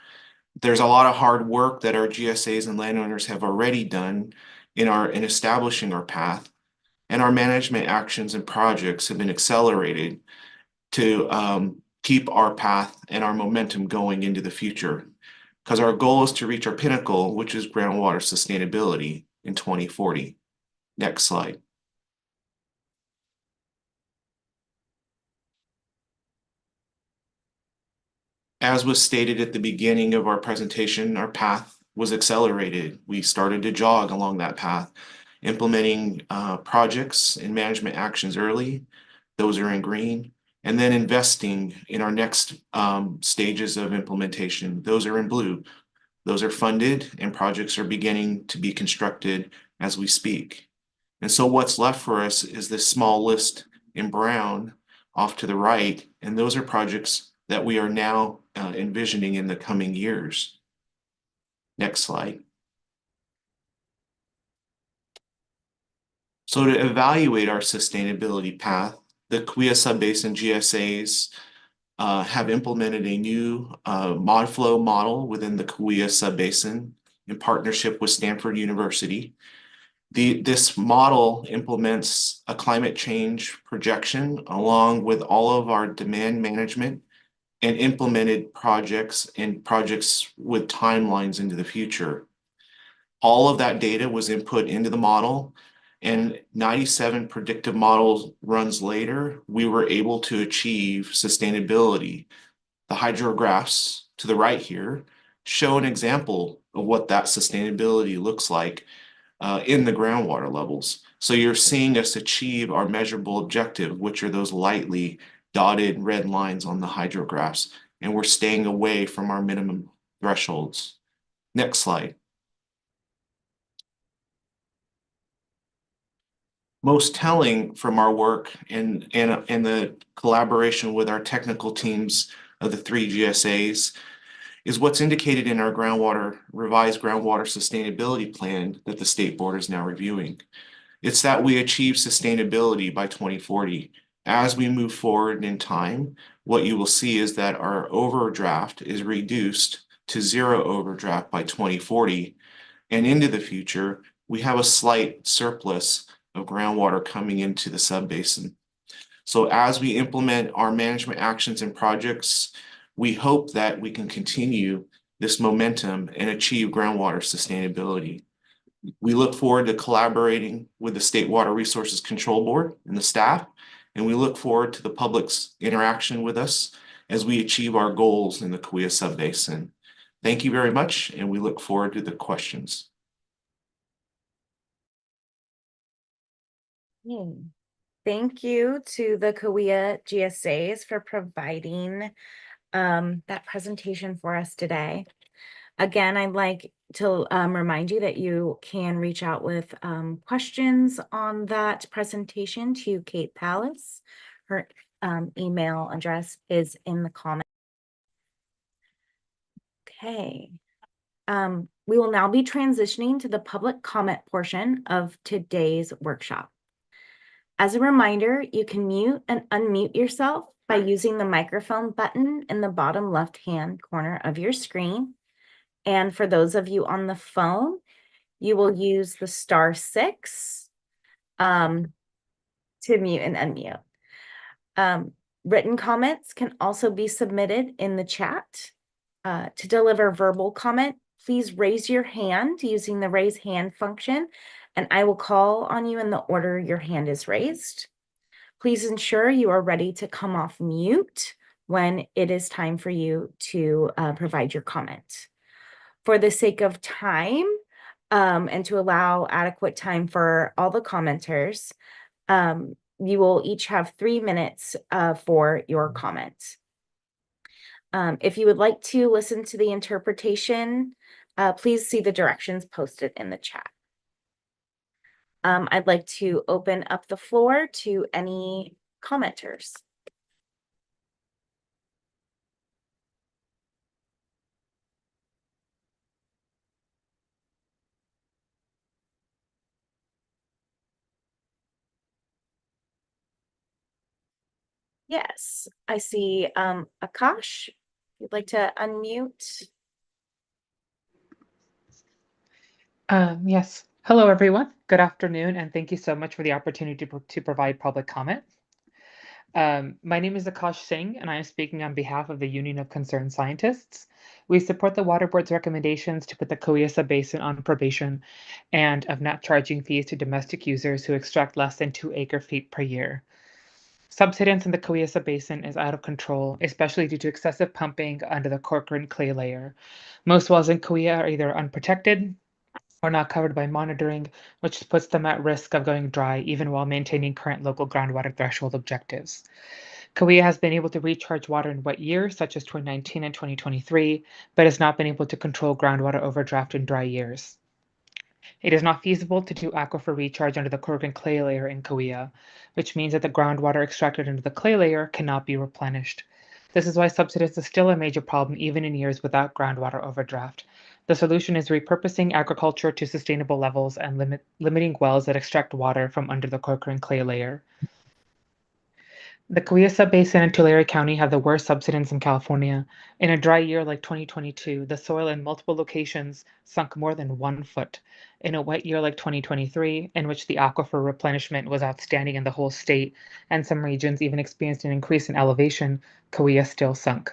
There's a lot of hard work that our GSAs and landowners have already done in establishing our path, and our management actions and projects have been accelerated to keep our path and our momentum going into the future. Because our goal is to reach our pinnacle, which is groundwater sustainability in 2040. Next slide. As was stated at the beginning of our presentation, our path was accelerated. We started to jog along that path, implementing projects and management actions early. Those are in green. And then investing in our next stages of implementation. Those are in blue. Those are funded and projects are beginning to be constructed as we speak. And so what's left for us is this small list in brown off to the right. And those are projects that we are now envisioning in the coming years. Next slide. So to evaluate our sustainability path, the Kaweah Subbasin GSAs have implemented a new mod flow model within the Kaweah Subbasin in partnership with Stanford University. This model implements a climate change projection along with all of our demand management and implemented projects and projects with timelines into the future. All of that data was input into the model, and 97 predictive models runs later, we were able to achieve sustainability. The hydrographs to the right here show an example of what that sustainability looks like in the groundwater levels. So you're seeing us achieve our measurable objective, which are those lightly dotted red lines on the hydrographs, and we're staying away from our minimum thresholds. Next slide. Most telling from our work and the collaboration with our technical teams of the 3 GSAs is what's indicated in our revised groundwater sustainability plan that the state board is now reviewing. It's that we achieve sustainability by 2040. As we move forward in time, what you will see is that our overdraft is reduced to 0 overdraft by 2040. And into the future, we have a slight surplus of groundwater coming into the subbasin. So as we implement our management actions and projects, we hope that we can continue this momentum and achieve groundwater sustainability. We look forward to collaborating with the State Water Resources Control Board and the staff, and we look forward to the public's interaction with us as we achieve our goals in the Kaweah Subbasin. Thank you very much, and we look forward to the questions. Thank you to the Kaweah GSAs for providing that presentation for us today. Again, I'd like to remind you that you can reach out with questions on that presentation to Kate Pallas. Her email address is in the comments. Okay. We will now be transitioning to the public comment portion of today's workshop. As a reminder, you can mute and unmute yourself by using the microphone button in the bottom left-hand corner of your screen. And for those of you on the phone, you will use the *6 to mute and unmute. Written comments can also be submitted in the chat. To deliver verbal comment, please raise your hand using the raise hand function, and I will call on you in the order your hand is raised. Please ensure you are ready to come off mute when it is time for you to provide your comment. For the sake of time and to allow adequate time for all the commenters, you will each have 3 minutes for your comment. If you would like to listen to the interpretation, please see the directions posted in the chat. I'd like to open up the floor to any commenters. Yes, I see Akash. If you'd like to unmute. Yes. Hello, everyone. Good afternoon, and thank you so much for the opportunity to provide public comment. My name is Akash Singh, and I am speaking on behalf of the Union of Concerned Scientists. We support the Water Board's recommendations to put the Kaweah Subbasin on probation and of not charging fees to domestic users who extract less than 2 acre-feet per year. Subsidence in the Kaweah Subbasin is out of control, especially due to excessive pumping under the Corcoran clay layer. Most wells in Kaweah are either unprotected or not covered by monitoring, which puts them at risk of going dry even while maintaining current local groundwater threshold objectives. Kaweah has been able to recharge water in wet years, such as 2019 and 2023, but has not been able to control groundwater overdraft in dry years. It is not feasible to do aquifer recharge under the Corcoran clay layer in Kaweah, which means that the groundwater extracted under the clay layer cannot be replenished. This is why subsidence is still a major problem even in years without groundwater overdraft. The solution is repurposing agriculture to sustainable levels and limiting wells that extract water from under the Corcoran clay layer. The Kaweah Subbasin and Tulare County have the worst subsidence in California. In a dry year like 2022, the soil in multiple locations sunk more than 1 foot. In a wet year like 2023, in which the aquifer replenishment was outstanding in the whole state, and some regions even experienced an increase in elevation, Kaweah still sunk.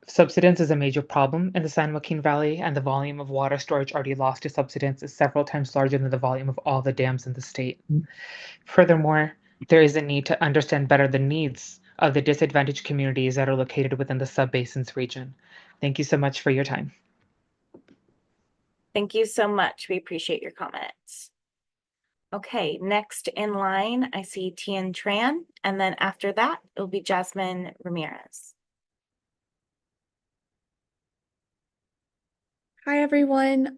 Subsidence is a major problem in the San Joaquin Valley, and the volume of water storage already lost to subsidence is several times larger than the volume of all the dams in the state. Furthermore, there is a need to understand better the needs of the disadvantaged communities that are located within the subbasins region. Thank you so much for your time. Thank you so much. We appreciate your comments. Okay, next in line, I see Tien Tran, and then after that, it'll be Jasmine Ramirez. Hi, everyone.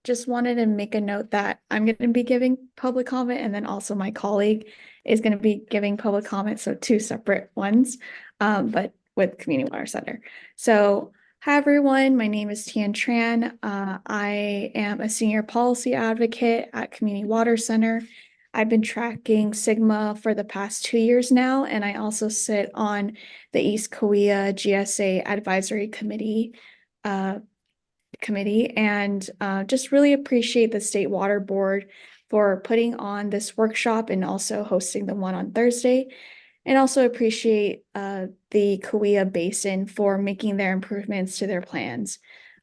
Just wanted to make a note that I'm going to be giving public comment, and then also my colleague is going to be giving public comment, so 2 separate ones, but with Community Water Center. So, hi, everyone. My name is Tien Tran. I am a senior policy advocate at Community Water Center. I've been tracking SGMA for the past 2 years now, and I also sit on the East Kaweah GSA Advisory Committee and just really appreciate the State Water Board for putting on this workshop and also hosting the one on Thursday, and also appreciate the Kaweah Basin for making their improvements to their plans.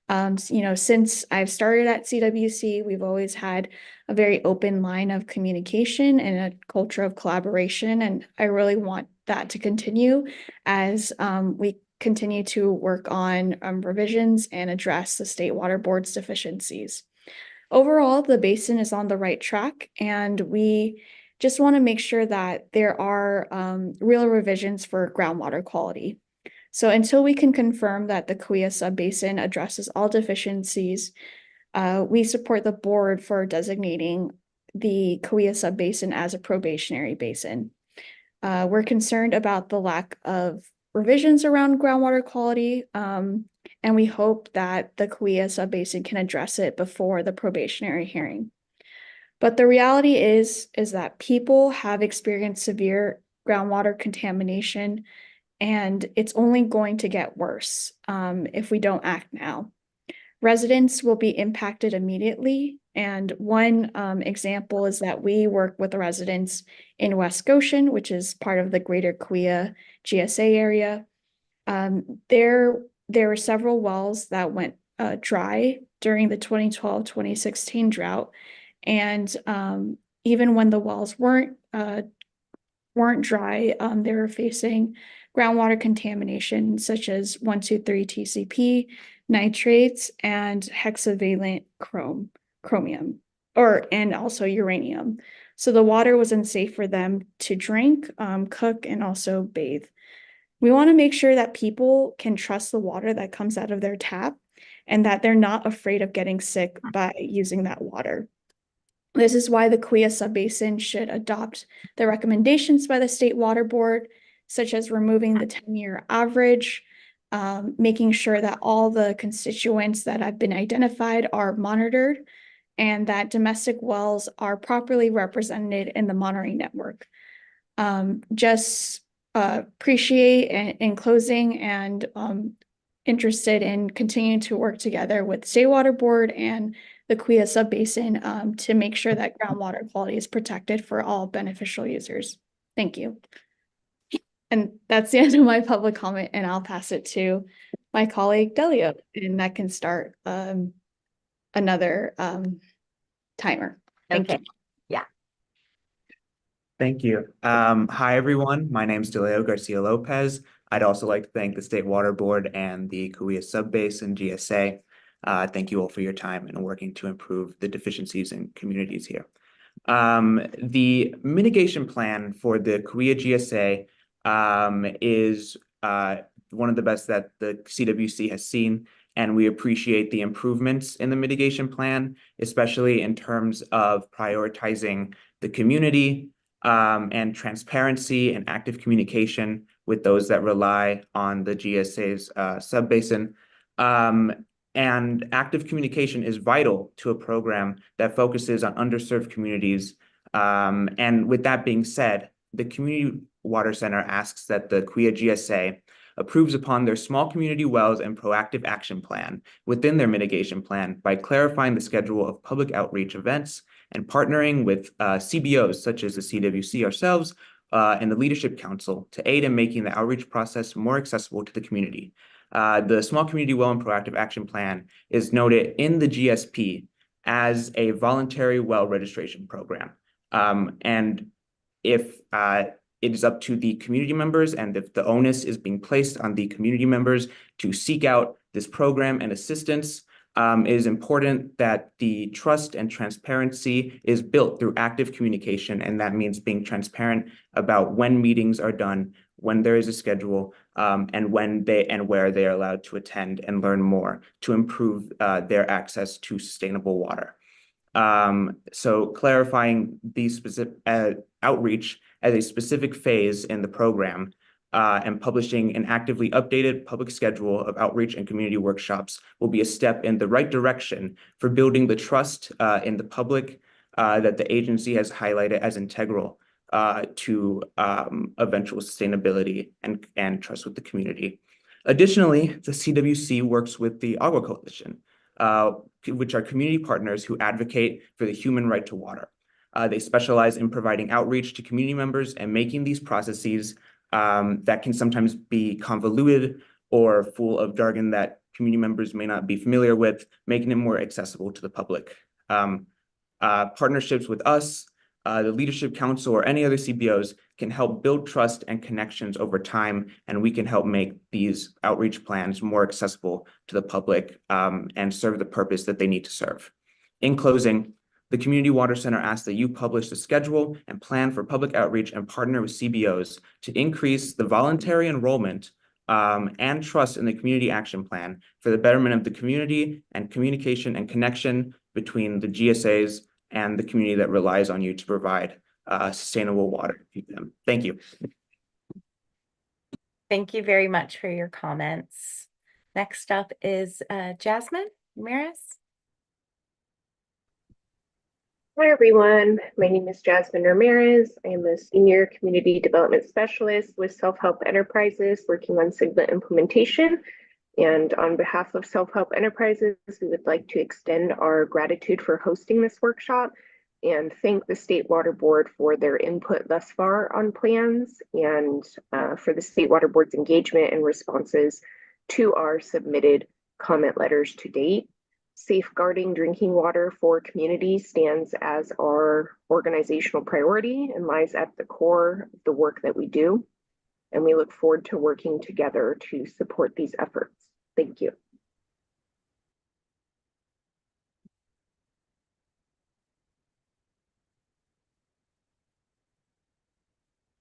Since I've started at CWC, we've always had a very open line of communication and a culture of collaboration, and I really want that to continue as we continue to work on revisions and address the State Water Board's deficiencies. Overall, the basin is on the right track, and we just want to make sure that there are real revisions for groundwater quality. So until we can confirm that the Kaweah Subbasin addresses all deficiencies, we support the board for designating the Kaweah Subbasin as a probationary basin. We're concerned about the lack of revisions around groundwater quality, and we hope that the Kaweah Subbasin can address it before the probationary hearing. But the reality is that people have experienced severe groundwater contamination, and it's only going to get worse if we don't act now. Residents will be impacted immediately, and one example is that we work with the residents in West Goshen, which is part of the greater Kaweah GSA area. There were several wells that went dry during the 2012-2016 drought, and even when the wells weren't dry, they were facing groundwater contamination such as 123 TCP, nitrates, and hexavalent chromium, and also uranium. So the water was unsafe for them to drink, cook, and also bathe. We want to make sure that people can trust the water that comes out of their tap and that they're not afraid of getting sick by using that water. This is why the Kaweah Subbasin should adopt the recommendations by the State Water Board, such as removing the 10-year average, making sure that all the constituents that have been identified are monitored, and that domestic wells are properly represented in the monitoring network. Appreciate in closing and interested in continuing to work together with State Water Board and the Kaweah Subbasin to make sure that groundwater quality is protected for all beneficial users. Thank you. And that's the end of my public comment, and I'll pass it to my colleague Delio, and that can start another timer. Thank you. Yeah. Thank you. Hi, everyone. My name is Delio Garcia Lopez. I'd also like to thank the State Water Board and the Kaweah Subbasin GSA. Thank you all for your time and working to improve the deficiencies in communities here. The mitigation plan for the Kaweah GSA is one of the best that the CWC has seen, and we appreciate the improvements in the mitigation plan, especially in terms of prioritizing the community and transparency and active communication with those that rely on the GSA's subbasin. And active communication is vital to a program that focuses on underserved communities. And with that being said, the Community Water Center asks that the Kaweah GSA approves upon their small community wells and proactive action plan within their mitigation plan by clarifying the schedule of public outreach events and partnering with CBOs such as the CWC ourselves and the Leadership Council to aid in making the outreach process more accessible to the community. The Small Community Well and Proactive Action Plan is noted in the GSP as a voluntary well registration program. And if it is up to the community members, and if the onus is being placed on the community members to seek out this program and assistance, it is important that the trust and transparency is built through active communication, and that means being transparent about when meetings are done, when there is a schedule, and when and where they are allowed to attend and learn more to improve their access to sustainable water. So clarifying the specific outreach as a specific phase in the program and publishing an actively updated public schedule of outreach and community workshops will be a step in the right direction for building the trust in the public that the agency has highlighted as integral to eventual sustainability and trust with the community. Additionally, the CWC works with the Agua Coalition, which are community partners who advocate for the human right to water. They specialize in providing outreach to community members and making these processes that can sometimes be convoluted or full of jargon that community members may not be familiar with, making it more accessible to the public. Partnerships with us, the Leadership Council, or any other CBOs can help build trust and connections over time, and we can help make these outreach plans more accessible to the public and serve the purpose that they need to serve. In closing, the Community Water Center asks that you publish the schedule and plan for public outreach and partner with CBOs to increase the voluntary enrollment and trust in the Community Action Plan for the betterment of the community and communication and connection between the GSAs and the community that relies on you to provide sustainable water to them. Thank you. Thank you very much for your comments. Next up is Jasmine Ramirez. Hi, everyone. My name is Jasmine Ramirez. I am a Senior Community Development Specialist with Self-Help Enterprises working on SIGMA implementation. And on behalf of Self-Help Enterprises, we would like to extend our gratitude for hosting this workshop and thank the State Water Board for their input thus far on plans and for the State Water Board's engagement and responses to our submitted comment letters to date. Safeguarding drinking water for communities stands as our organizational priority and lies at the core of the work that we do. And we look forward to working together to support these efforts. Thank you.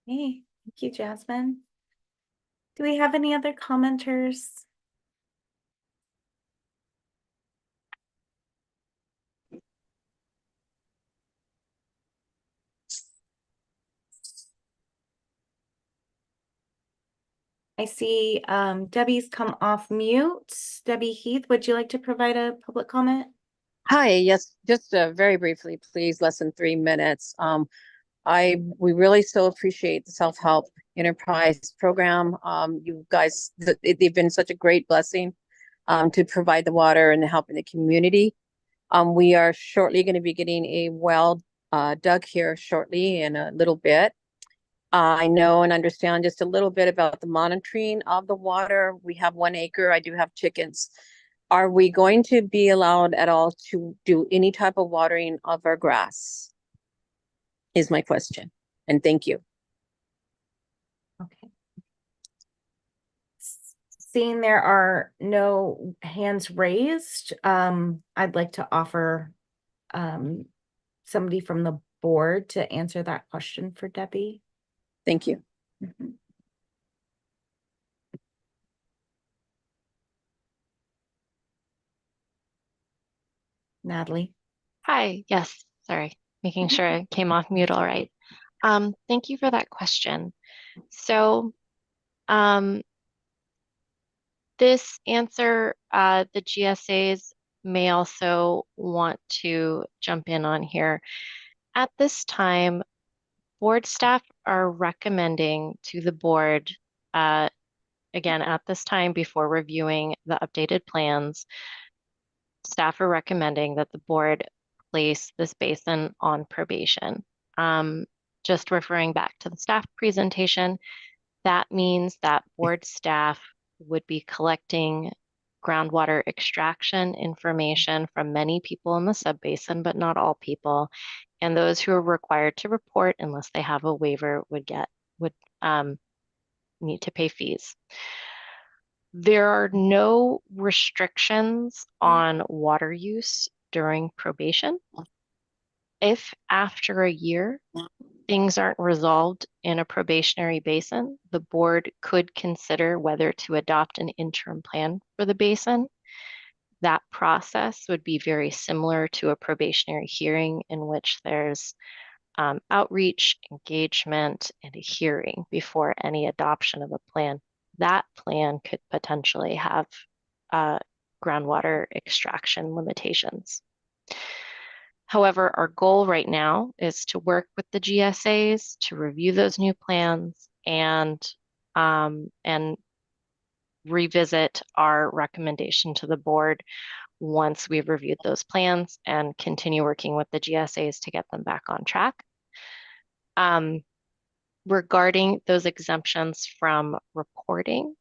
Hey, thank you, Jasmine. Do we have any other commenters? I see Debbie's come off mute. Debbie Heath, would you like to provide a public comment? Hi, yes, just very briefly, please, less than 3 minutes. We really still appreciate the self-help enterprise program. You guys, they've been such a great blessing to provide the water and help in the community. We are shortly going to be getting a well dug here shortly in a little bit. I know and understand just a little bit about the monitoring of the water. We have 1 acre. I do have chickens. Are we going to be allowed at all to do any type of watering of our grass? Is my question. And thank you. Okay. Seeing there are no hands raised, I'd like to offer somebody from the board to answer that question for Debbie. Thank you. Mm-hmm. Natalie. Hi, yes, sorry, making sure I came off mute all right. Thank you for that question. So this answer, the GSAs may also want to jump in on here. At this time, board staff are recommending to the board, again, at this time before reviewing the updated plans, staff are recommending that the board place this basin on probation. Just referring back to the staff presentation, that means that board staff would be collecting groundwater extraction information from many people in the subbasin, but not all people. And those who are required to report unless they have a waiver would need to pay fees. There are no restrictions on water use during probation. If after a year things aren't resolved in a probationary basin, the board could consider whether to adopt an interim plan for the basin. That process would be very similar to a probationary hearing in which there's outreach, engagement, and a hearing before any adoption of a plan. That plan could potentially have groundwater extraction limitations. However, our goal right now is to work with the GSAs to review those new plans and revisit our recommendation to the board once we've reviewed those plans and continue working with the GSAs to get them back on track. Regarding those exemptions from reporting,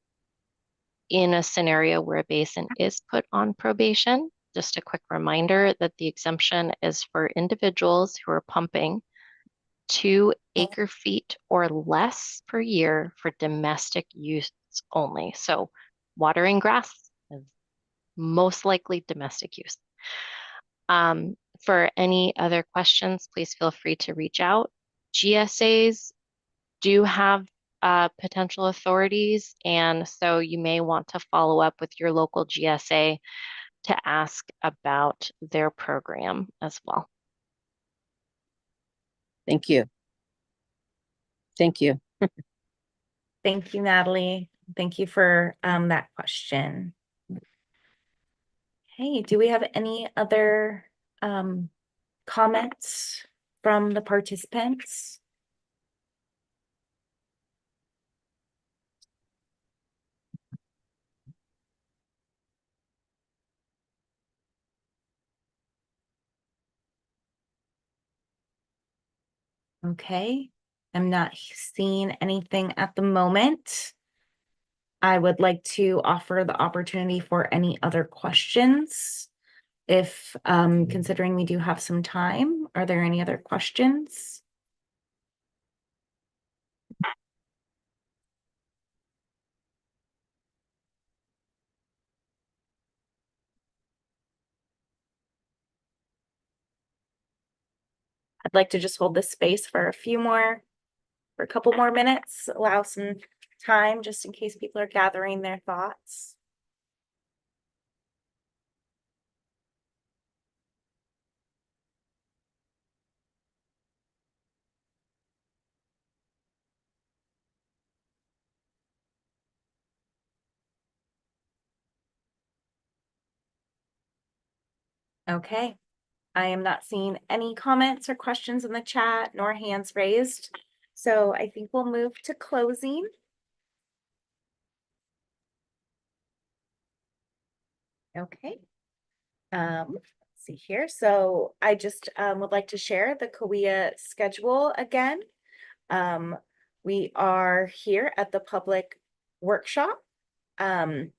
in a scenario where a basin is put on probation, just a quick reminder that the exemption is for individuals who are pumping 2 acre-feet or less per year for domestic use only. So watering grass is most likely domestic use. For any other questions, please feel free to reach out. GSAs do have potential authorities, and so you may want to follow up with your local GSA to ask about their program as well. Thank you. Thank you. Thank you, Natalie. Thank you for that question. Okay, do we have any other comments from the participants? Okay, I'm not seeing anything at the moment. I would like to offer the opportunity for any other questions. If, considering we do have some time, are there any other questions? I'd like to just hold this space for a couple more minutes, allow some time just in case people are gathering their thoughts. Okay, I am not seeing any comments or questions in the chat nor hands raised. So I think we'll move to closing. Okay. Let's see here. So I just would like to share the Kaweah schedule again. We are here at the public workshop. And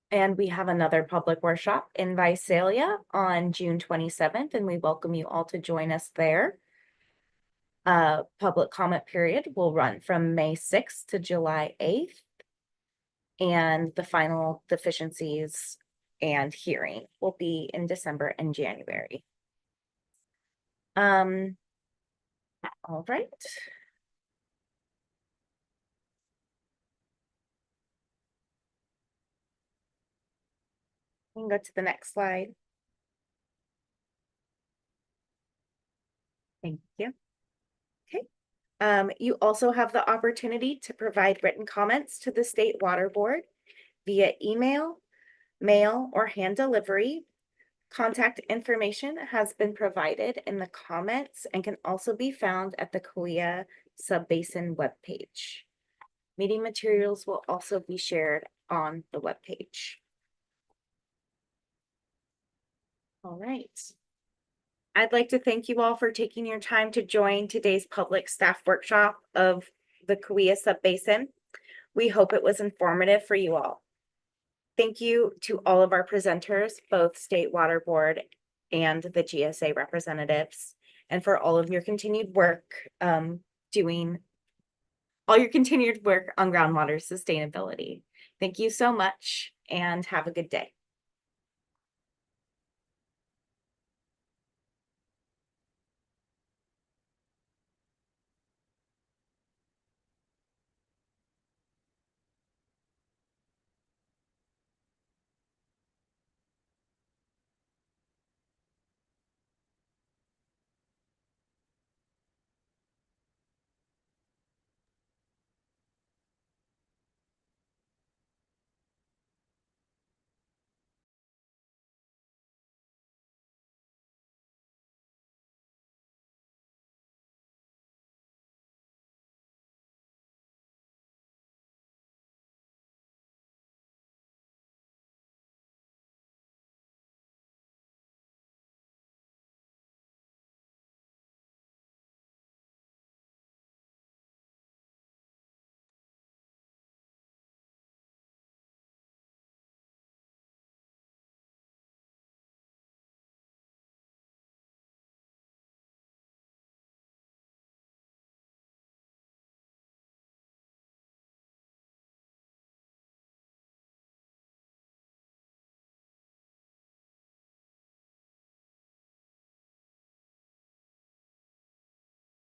we have another public workshop in Visalia on June 27th, and we welcome you all to join us there. Public comment period will run from May 6th to July 8th. And the final deficiencies and hearing will be in December and January. All right. We can go to the next slide. Thank you. Okay. You also have the opportunity to provide written comments to the State Water Board via email, mail, or hand delivery. Contact information has been provided in the comments and can also be found at the Kaweah Subbasin webpage. Meeting materials will also be shared on the webpage. All right. I'd like to thank you all for taking your time to join today's public staff workshop of the Kaweah Subbasin. We hope it was informative for you all. Thank you to all of our presenters, both State Water Board and the GSA representatives, and for all of your continued work doing all your continued work on groundwater sustainability. Thank you so much and have a good day.